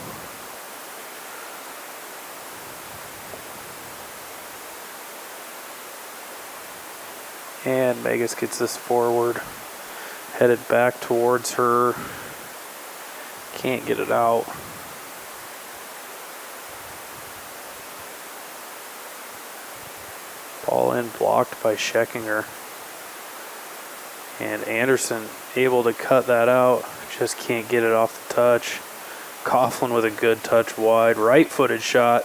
And Megas gets this forward. Headed back towards her. Can't get it out. Ball in, blocked by Scheckinger. And Anderson able to cut that out. Just can't get it off the touch. Coughlin with a good touch wide. Right-footed shot.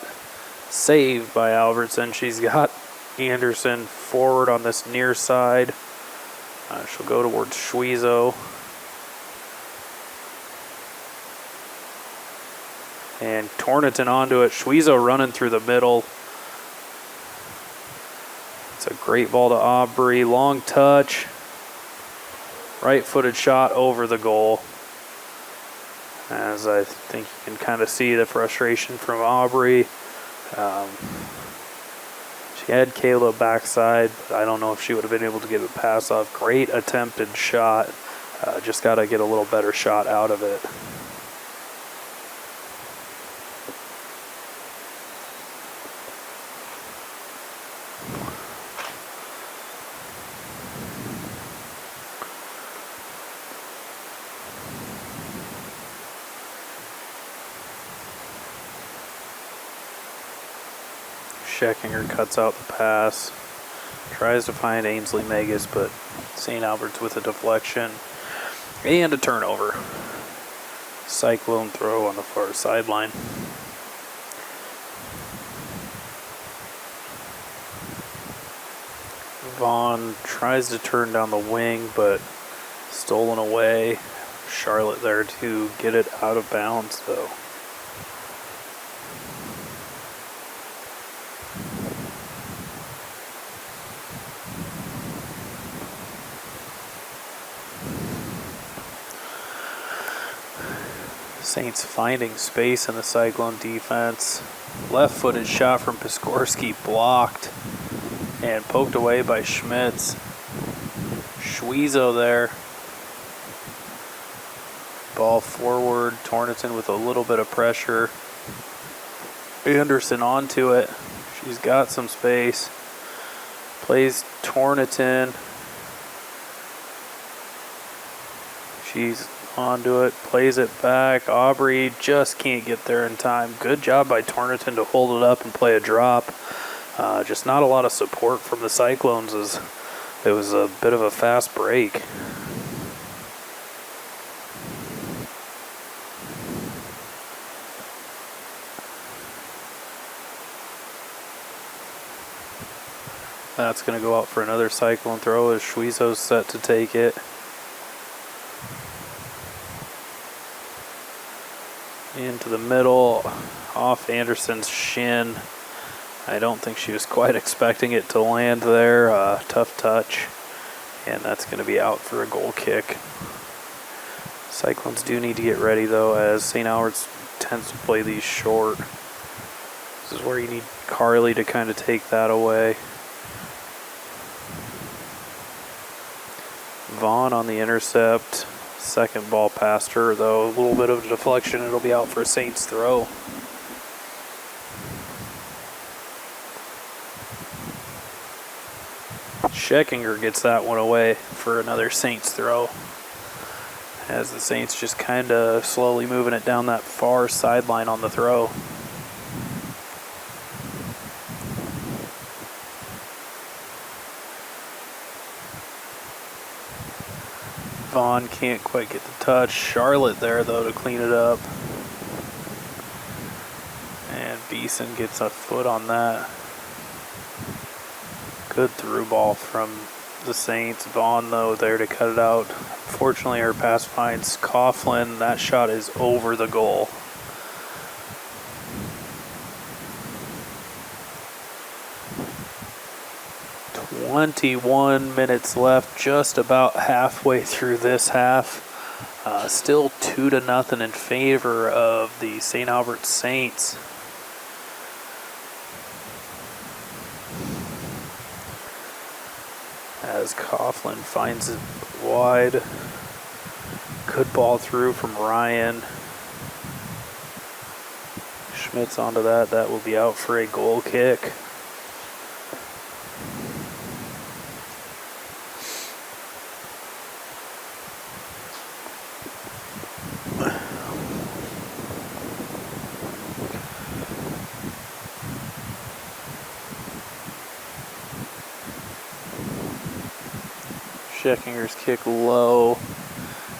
Saved by Albertson. She's got Anderson forward on this near side. She'll go towards Schwezo. And Torniton onto it. Schwezo running through the middle. It's a great ball to Aubrey. Long touch. Right-footed shot over the goal. As I think you can kind of see the frustration from Aubrey. She had Kayla backside, but I don't know if she would have been able to get a pass off. Great attempted shot. Just got to get a little better shot out of it. Scheckinger cuts out the pass, tries to find Ainsley Megas, but St. Albert's with a deflection and a turnover. Cyclone throw on the far sideline. Vaughn tries to turn down the wing, but stolen away. Charlotte there to get it out of bounds, though. Saints finding space in the Cyclone defense. Left-footed shot from Piskorski blocked and poked away by Schmitz. Schwezo there. Ball forward. Torniton with a little bit of pressure. Anderson onto it. She's got some space. Plays Torniton. She's onto it, plays it back. Aubrey just can't get there in time. Good job by Torniton to hold it up and play a drop. Just not a lot of support from the Cyclones as it was a bit of a fast break. That's going to go out for another Cyclone throw as Schwezo's set to take it. Into the middle, off Anderson's shin. I don't think she was quite expecting it to land there. Tough touch. And that's going to be out for a goal kick. Cyclones do need to get ready, though, as St. Albert's tends to play these short. This is where you need Carly to kind of take that away. Vaughn on the intercept. Second ball past her, though. A little bit of a deflection. It'll be out for a Saints throw. Scheckinger gets that one away for another Saints throw. As the Saints just kind of slowly moving it down that far sideline on the throw. Vaughn can't quite get the touch. Charlotte there, though, to clean it up. And Beeson gets a foot on that. Good through ball from the Saints. Vaughn, though, there to cut it out. Fortunately, her pass finds Coughlin. That shot is over the goal. $21 left, just about halfway through this half. Still 2-0 in favor of the St. Albert Saints. As Coughlin finds it wide. Good ball through from Ryan. Schmitz onto that. That will be out for a goal kick. Scheckinger's kick low.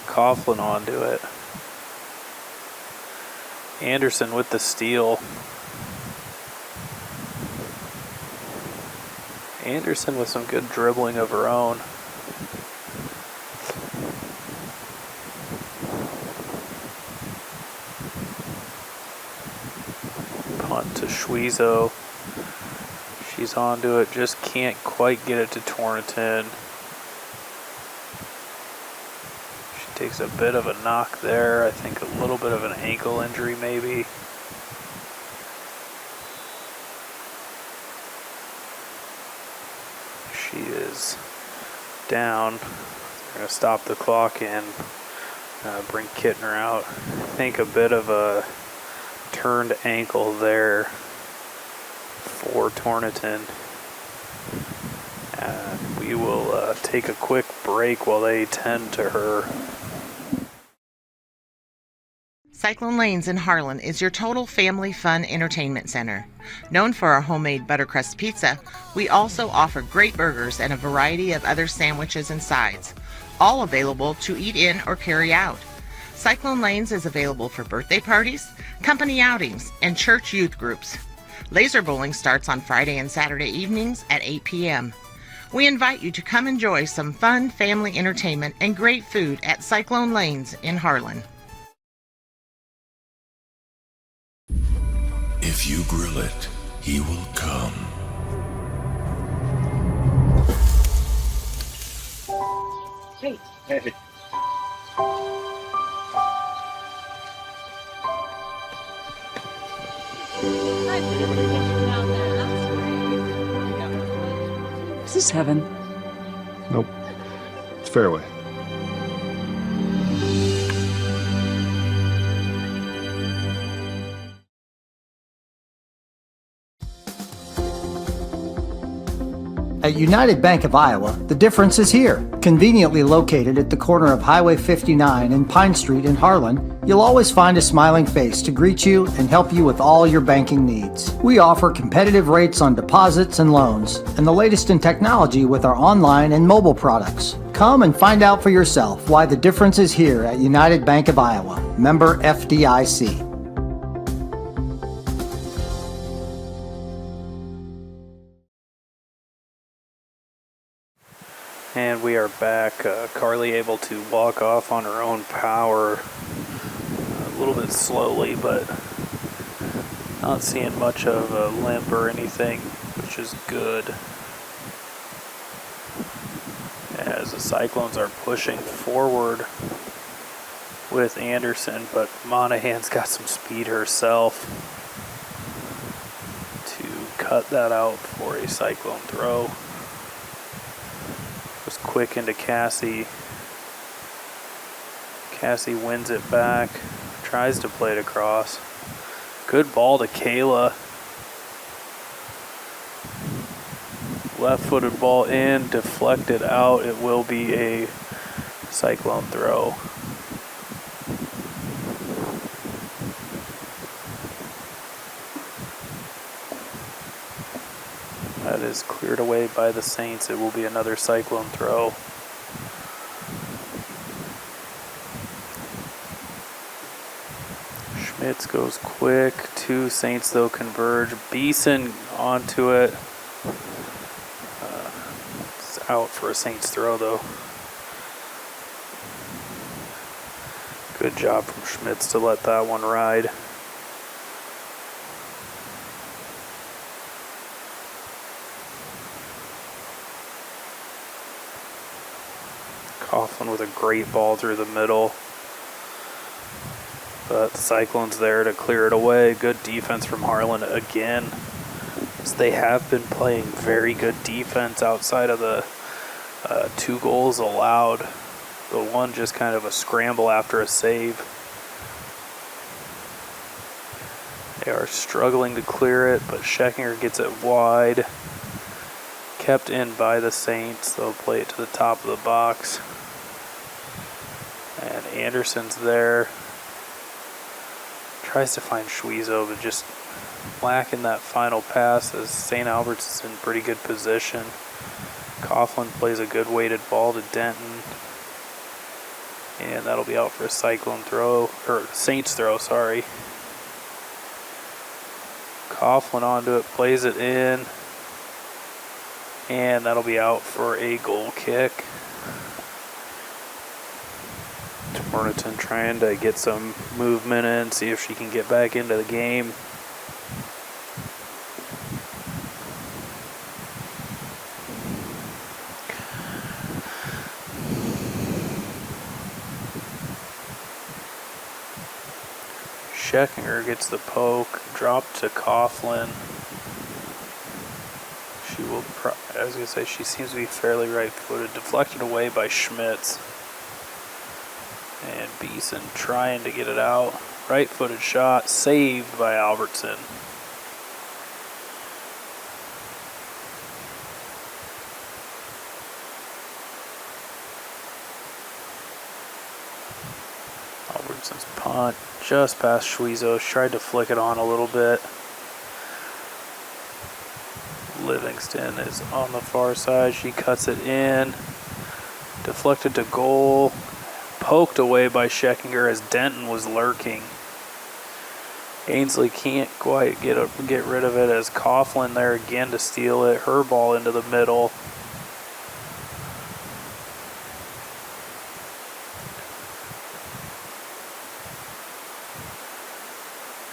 Coughlin onto it. Anderson with the steal. Anderson with some good dribbling of her own. Punt to Schwezo. She's onto it, just can't quite get it to Torrington. She takes a bit of a knock there. I think a little bit of an ankle injury maybe. She is down. They're going to stop the clock and bring Kittner out. I think a bit of a turned ankle there for Torrington. We will take a quick break while they tend to her. Cyclone Lanes in Harlan is your total family fun entertainment center. Known for our homemade buttercrust pizza, we also offer great burgers and a variety of other sandwiches and sides, all available to eat in or carry out. Cyclone Lanes is available for birthday parties, company outings, and church youth groups. Laser bowling starts on Friday and Saturday evenings at 8 p.m. We invite you to come enjoy some fun family entertainment and great food at Cyclone Lanes in Harlan. If you grill it, he will come. Hey. Hey. Is this heaven? Nope. It's fairway. At United Bank of Iowa, the difference is here. Conveniently located at the corner of Highway 59 and Pine Street in Harlan, you'll always find a smiling face to greet you and help you with all your banking needs. We offer competitive rates on deposits and loans, and the latest in technology with our online and mobile products. Come and find out for yourself why the difference is here at United Bank of Iowa. Member FDIC. And we are back. Carly able to walk off on her own power a little bit slowly, but not seeing much of a limp or anything, which is good. As the Cyclones are pushing forward with Anderson, but Monahan's got some speed herself to cut that out for a Cyclone throw. Goes quick into Cassie. Cassie wins it back, tries to play it across. Good ball to Kayla. Left-footed ball in, deflected out. It will be a Cyclone throw. That is cleared away by the Saints. It will be another Cyclone throw. Schmitz goes quick. Two Saints, though, converge. Beeson onto it. It's out for a Saints throw, though. Good job from Schmitz to let that one ride. Coughlin with a great ball through the middle. But the Cyclones there to clear it away. Good defense from Harlan again. As they have been playing very good defense outside of the 2 goals allowed. The one just kind of a scramble after a save. They are struggling to clear it, but Scheckinger gets it wide. Kept in by the Saints. They'll play it to the top of the box. And Anderson's there. Tries to find Schwezo, but just lacking that final pass as St. Albert's is in pretty good position. Coughlin plays a good weighted ball to Denton. And that'll be out for a Cyclone throw, or Saints throw, sorry. Coughlin onto it, plays it in. And that'll be out for a goal kick. Torrington trying to get some movement in, see if she can get back into the game. Scheckinger gets the poke, drop to Coughlin. She will, I was going to say, she seems to be fairly right-footed. Deflected away by Schmitz. And Beeson trying to get it out. Right-footed shot, saved by Albertson. Albertson's punt just past Schweizos. Tried to flick it on a little bit. Livingston is on the far side. She cuts it in. Deflected to goal. Poked away by Scheckinger as Denton was lurking. Ainsley can't quite get rid of it as Coughlin there again to steal it. Her ball into the middle.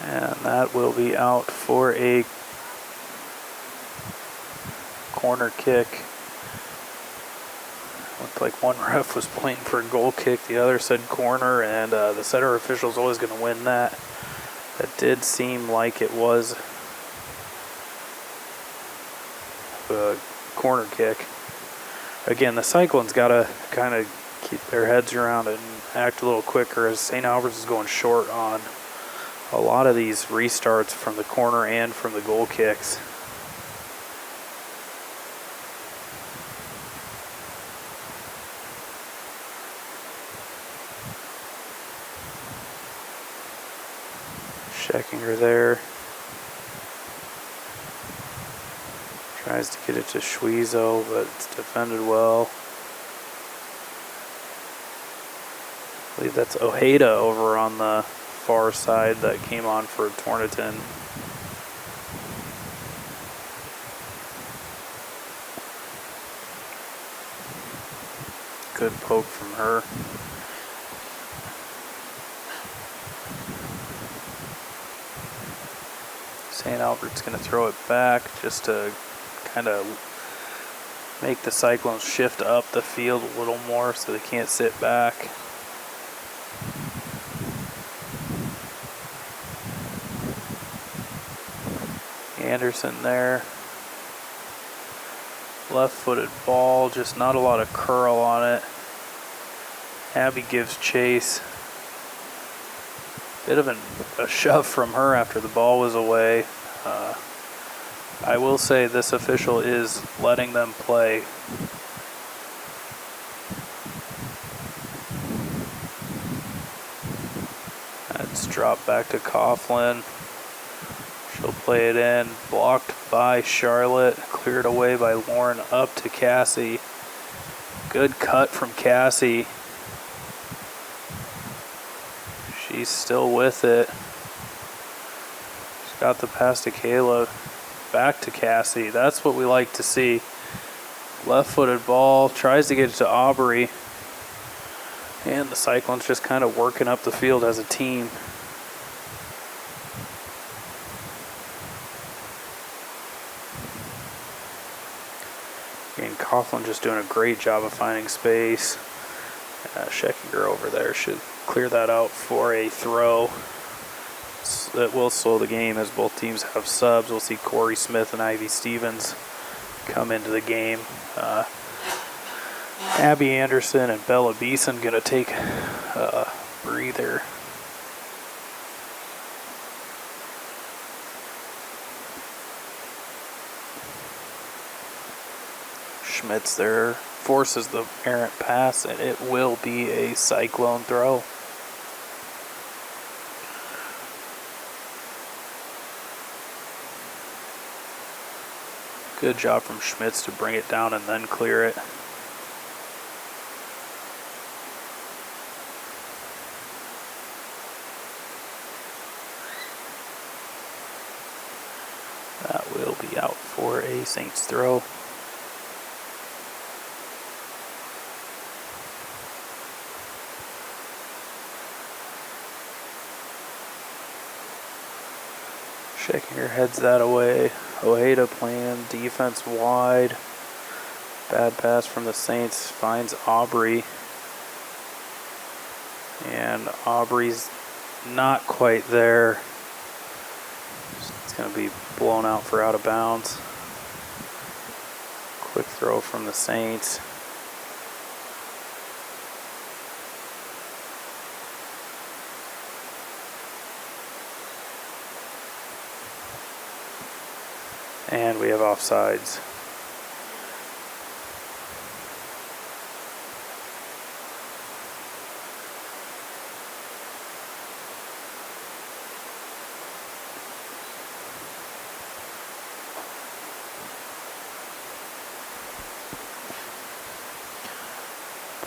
And that will be out for a corner kick. Looked like one ref was pointing for a goal kick, the other said corner, and the center official's always going to win that. That did seem like it was a corner kick. Again, the Cyclone's got to kind of keep their heads around it and act a little quicker as St. Albert's is going short on a lot of these restarts from the corner and from the goal kicks. Scheckinger there. Tries to get it to Schwezo, but it's defended well. I believe that's Ojeda over on the far side that came on for Torrington. Good poke from her. St. Albert's going to throw it back just to kind of make the Cyclones shift up the field a little more so they can't sit back. Anderson there. Left-footed ball, just not a lot of curl on it. Abby gives chase. Bit of a shove from her after the ball was away. I will say this official is letting them play. That's dropped back to Coughlin. She'll play it in. Blocked by Charlotte. Cleared away by Lauren up to Cassie. Good cut from Cassie. She's still with it. She's got the pass to Kayla. Back to Cassie. That's what we like to see. Left-footed ball. Tries to get it to Aubrey. And the Cyclones just kind of working up the field as a team. Again, Coughlin just doing a great job of finding space. Scheckinger over there should clear that out for a throw. That will slow the game as both teams have subs. We'll see Corey Smith and Ivy Stevens come into the game. Abby Anderson and Bella Beeson going to take a breather. Schmitz there forces the errant pass, and it will be a Cyclone throw. Good job from Schmitz to bring it down and then clear it. That will be out for a Saints throw. Shaking her heads that away. Ojeda playing defense wide. Bad pass from the Saints finds Aubrey. And Aubrey's not quite there. It's going to be blown out for out of bounds. Quick throw from the Saints. And we have offsides.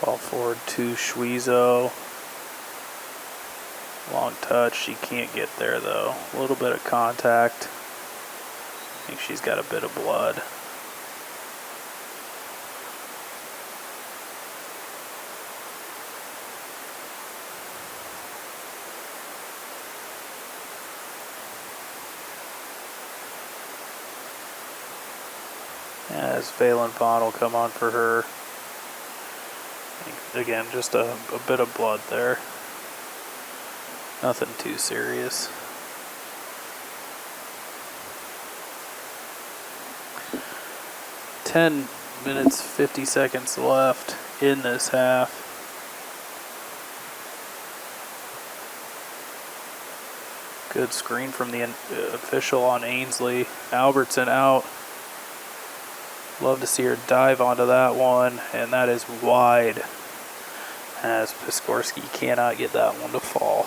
Ball forward to Schwezo. Long touch, she can't get there though. A little bit of contact. I think she's got a bit of blood. As Valen Vaughn will come on for her. Again, just a bit of blood there. Nothing too serious. Ten minutes, 50 seconds left in this half. Good screen from the official on Ainsley. Albertson out. Love to see her dive onto that one, and that is wide, as Piskorski cannot get that one to fall.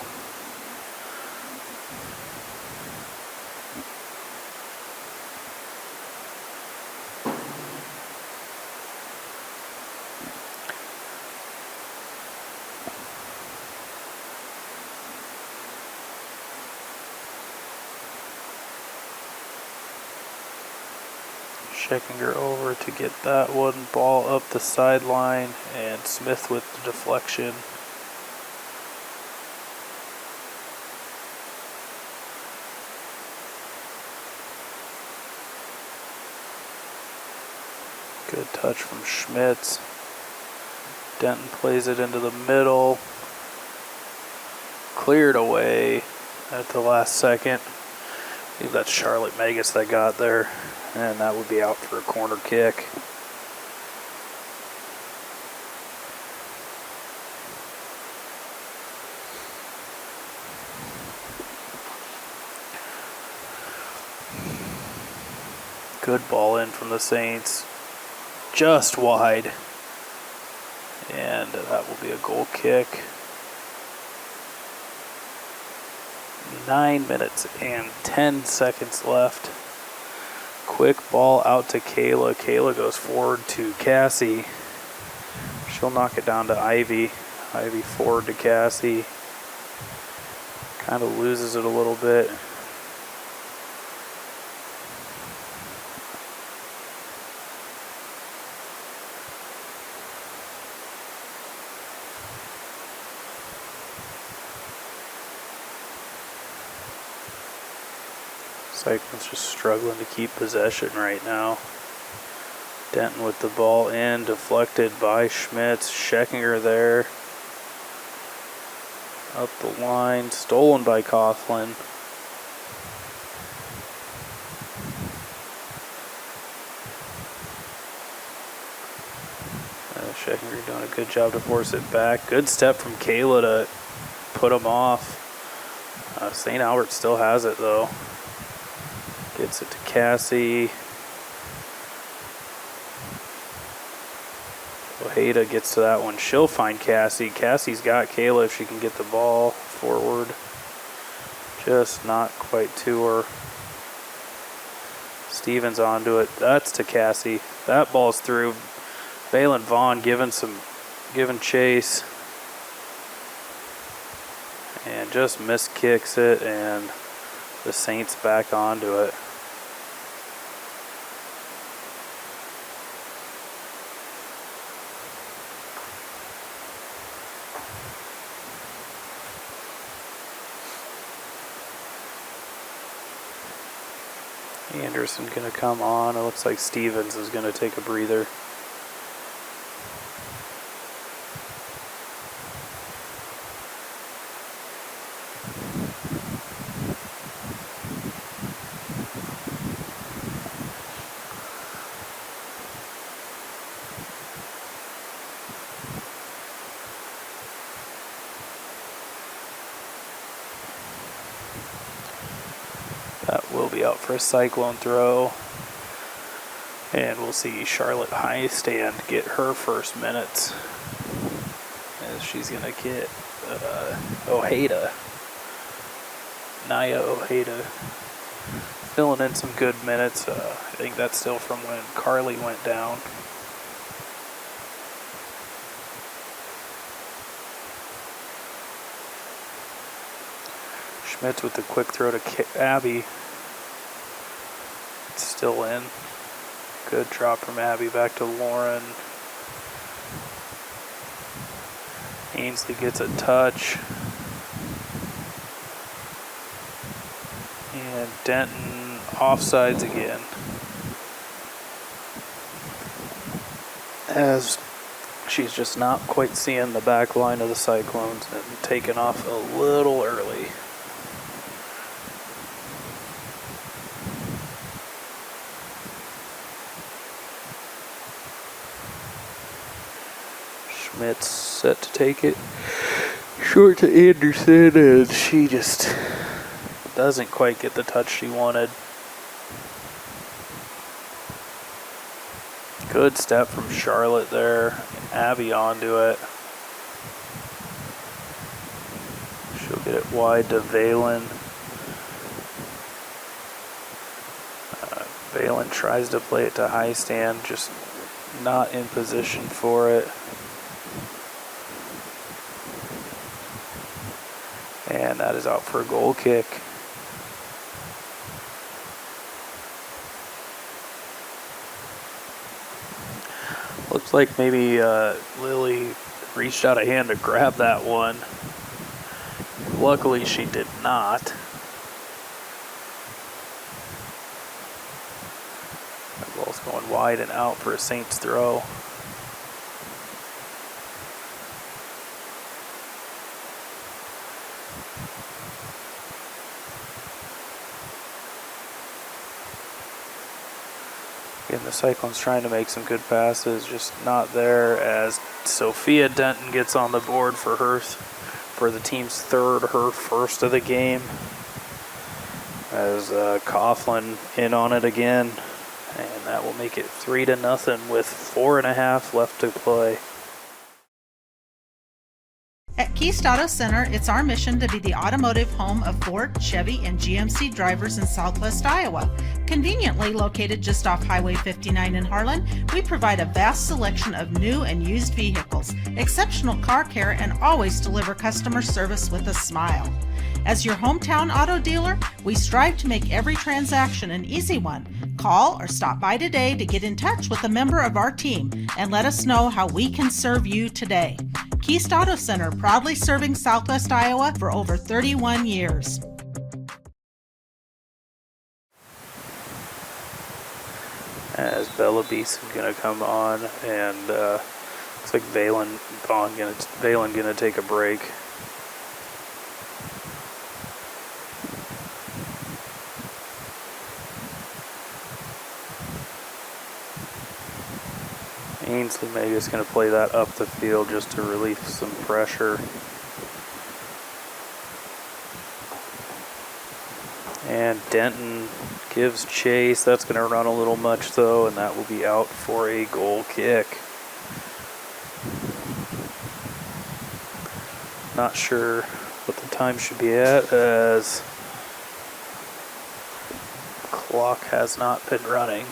Checking her over to get that one ball up the sideline, and Smith with the deflection. Good touch from Schmitz. Denton plays it into the middle. Cleared away at the last second. I believe that's Charlotte Magus that got there. And that would be out for a corner kick. Good ball in from the Saints. Just wide. And that will be a goal kick. 9 minutes and 10 seconds left. Quick ball out to Kayla. Kayla goes forward to Cassie. She'll knock it down to Ivy. Ivy forward to Cassie. Kind of loses it a little bit. Cyclone's just struggling to keep possession right now. Denton with the ball in, deflected by Schmitz. Scheckinger there. Up the line, stolen by Coughlin. Scheckinger doing a good job to force it back. Good step from Kayla to put him off. St. Albert still has it though. Gets it to Cassie. Ojeda gets to that one. She'll find Cassie. Cassie's got Kayla if she can get the ball forward. Just not quite to her. Stevens onto it. That's to Cassie. That ball's through. Valen Vaughn giving chase. And just miskicks it, and the Saints back onto it. Anderson going to come on. It looks like Stevens is going to take a breather. That will be out for a Cyclone throw. And we'll see Charlotte Highstand get her first minutes. As she's going to get Ojeda. Naya Ojeda. Filling in some good minutes. I think that's still from when Carly went down. Schmitz with the quick throw to Abby. It's still in. Good drop from Abby back to Lauren. Ainsley gets a touch. And Denton offsides again. As she's just not quite seeing the back line of the Cyclones and taking off a little early. Schmidt's set to take it short to Anderson, and she just doesn't quite get the touch she wanted. Good step from Charlotte there. Abby onto it. She'll get it wide to Valen. Valen tries to play it to Highstand, just not in position for it. And that is out for a goal kick. Looks like maybe Lily reached out a hand to grab that one. Luckily she did not. The ball's going wide and out for a Saints throw. Again, the Cyclones trying to make some good passes, just not there as Sophia Denton gets on the board for the team's third, her first of the game. As Coughlin in on it again, and that will make it 3-0 with 4.5 left to play. At Keist Auto Center, it's our mission to be the automotive home of Ford, Chevy, and GMC drivers in Southwest Iowa. Conveniently located just off Highway 59 in Harlan, we provide a vast selection of new and used vehicles, exceptional car care, and always deliver customer service with a smile. As your hometown auto dealer, we strive to make every transaction an easy one. Call or stop by today to get in touch with a member of our team and let us know how we can serve you today. Keist Auto Center, proudly serving Southwest Iowa for over 31 years. As Bella Beeson gonna come on, and looks like Valen gonna take a break. Ainsley maybe is going to play that up the field just to relieve some pressure. And Denton gives chase. That's going to run a little much though, and that will be out for a goal kick. Not sure what the time should be at, as the clock has not been running.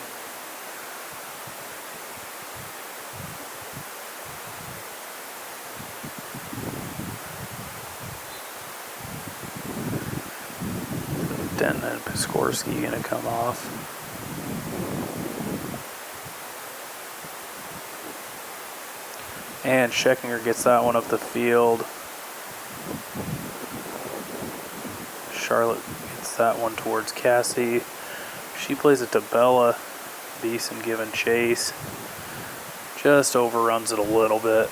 Denton and Piskorski going to come off. And Scheckinger gets that one up the field. Charlotte gets that one towards Cassie. She plays it to Bella. Beeson giving chase. Just overruns it a little bit.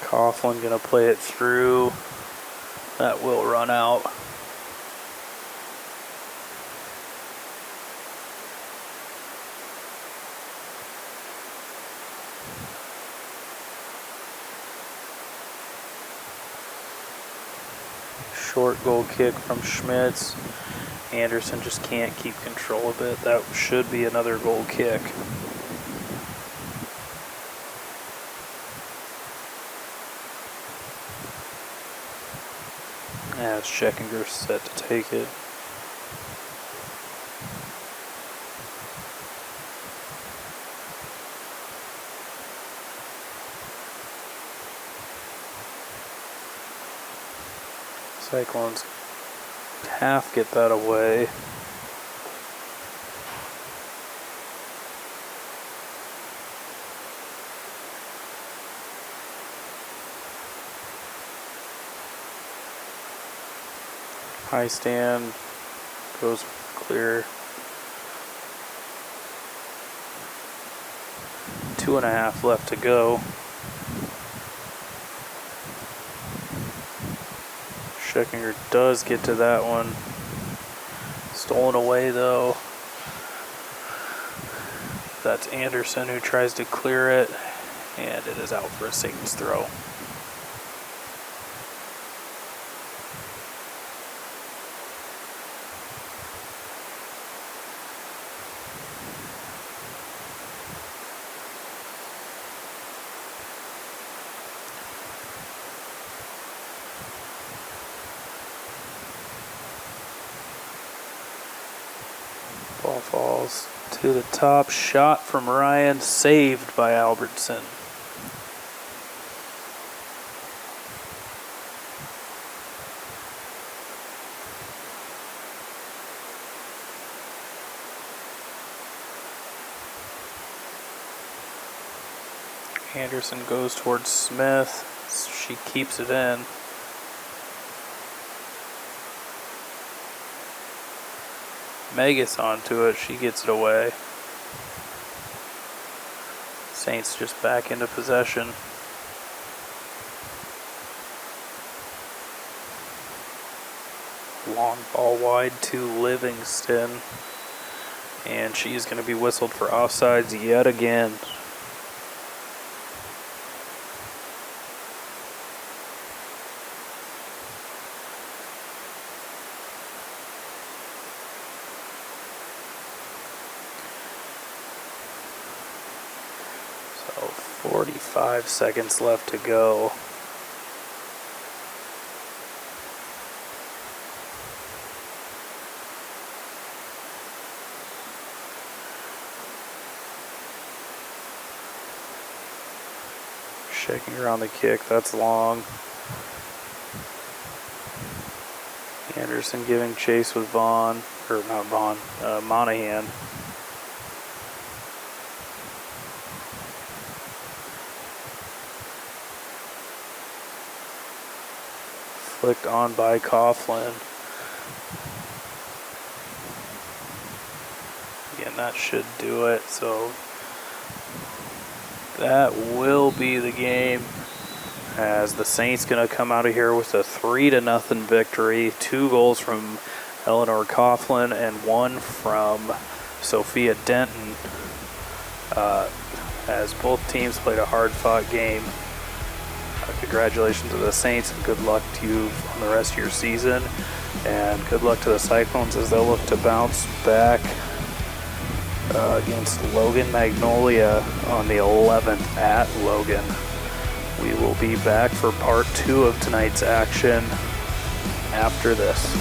Coughlin gonna play it through. That will run out. Short goal kick from Schmitz. Anderson just can't keep control of it. That should be another goal kick. As Scheckinger set to take it. Cyclones half get that away. High stand goes clear. 2.5 left to go. Scheckinger does get to that one. Stolen away though. That's Anderson who tries to clear it, and it is out for a Satan's throw. Ball falls to the top. Shot from Ryan, saved by Albertson. Anderson goes towards Smith. She keeps it in. Megas onto it, she gets it away. Saints just back into possession. Long ball wide to Livingston. And she's going to be whistled for offsides yet again. So 45 seconds left to go. Shaking around the kick, that's long. Anderson giving chase with Vaughn, or not Vaughn, Monahan. Flicked on by Coughlin. Again, that should do it, so that will be the game, as the Saints going to come out of here with a 3-0 victory. 2 goals from Eleanor Coughlin and 1 from Sophia Denton, as both teams played a hard-fought game. Congratulations to the Saints, and good luck to you on the rest of your season, and good luck to the Cyclones as they'll look to bounce back against Logan Magnolia on the 11th at Logan. We will be back for part 2 of tonight's action after this.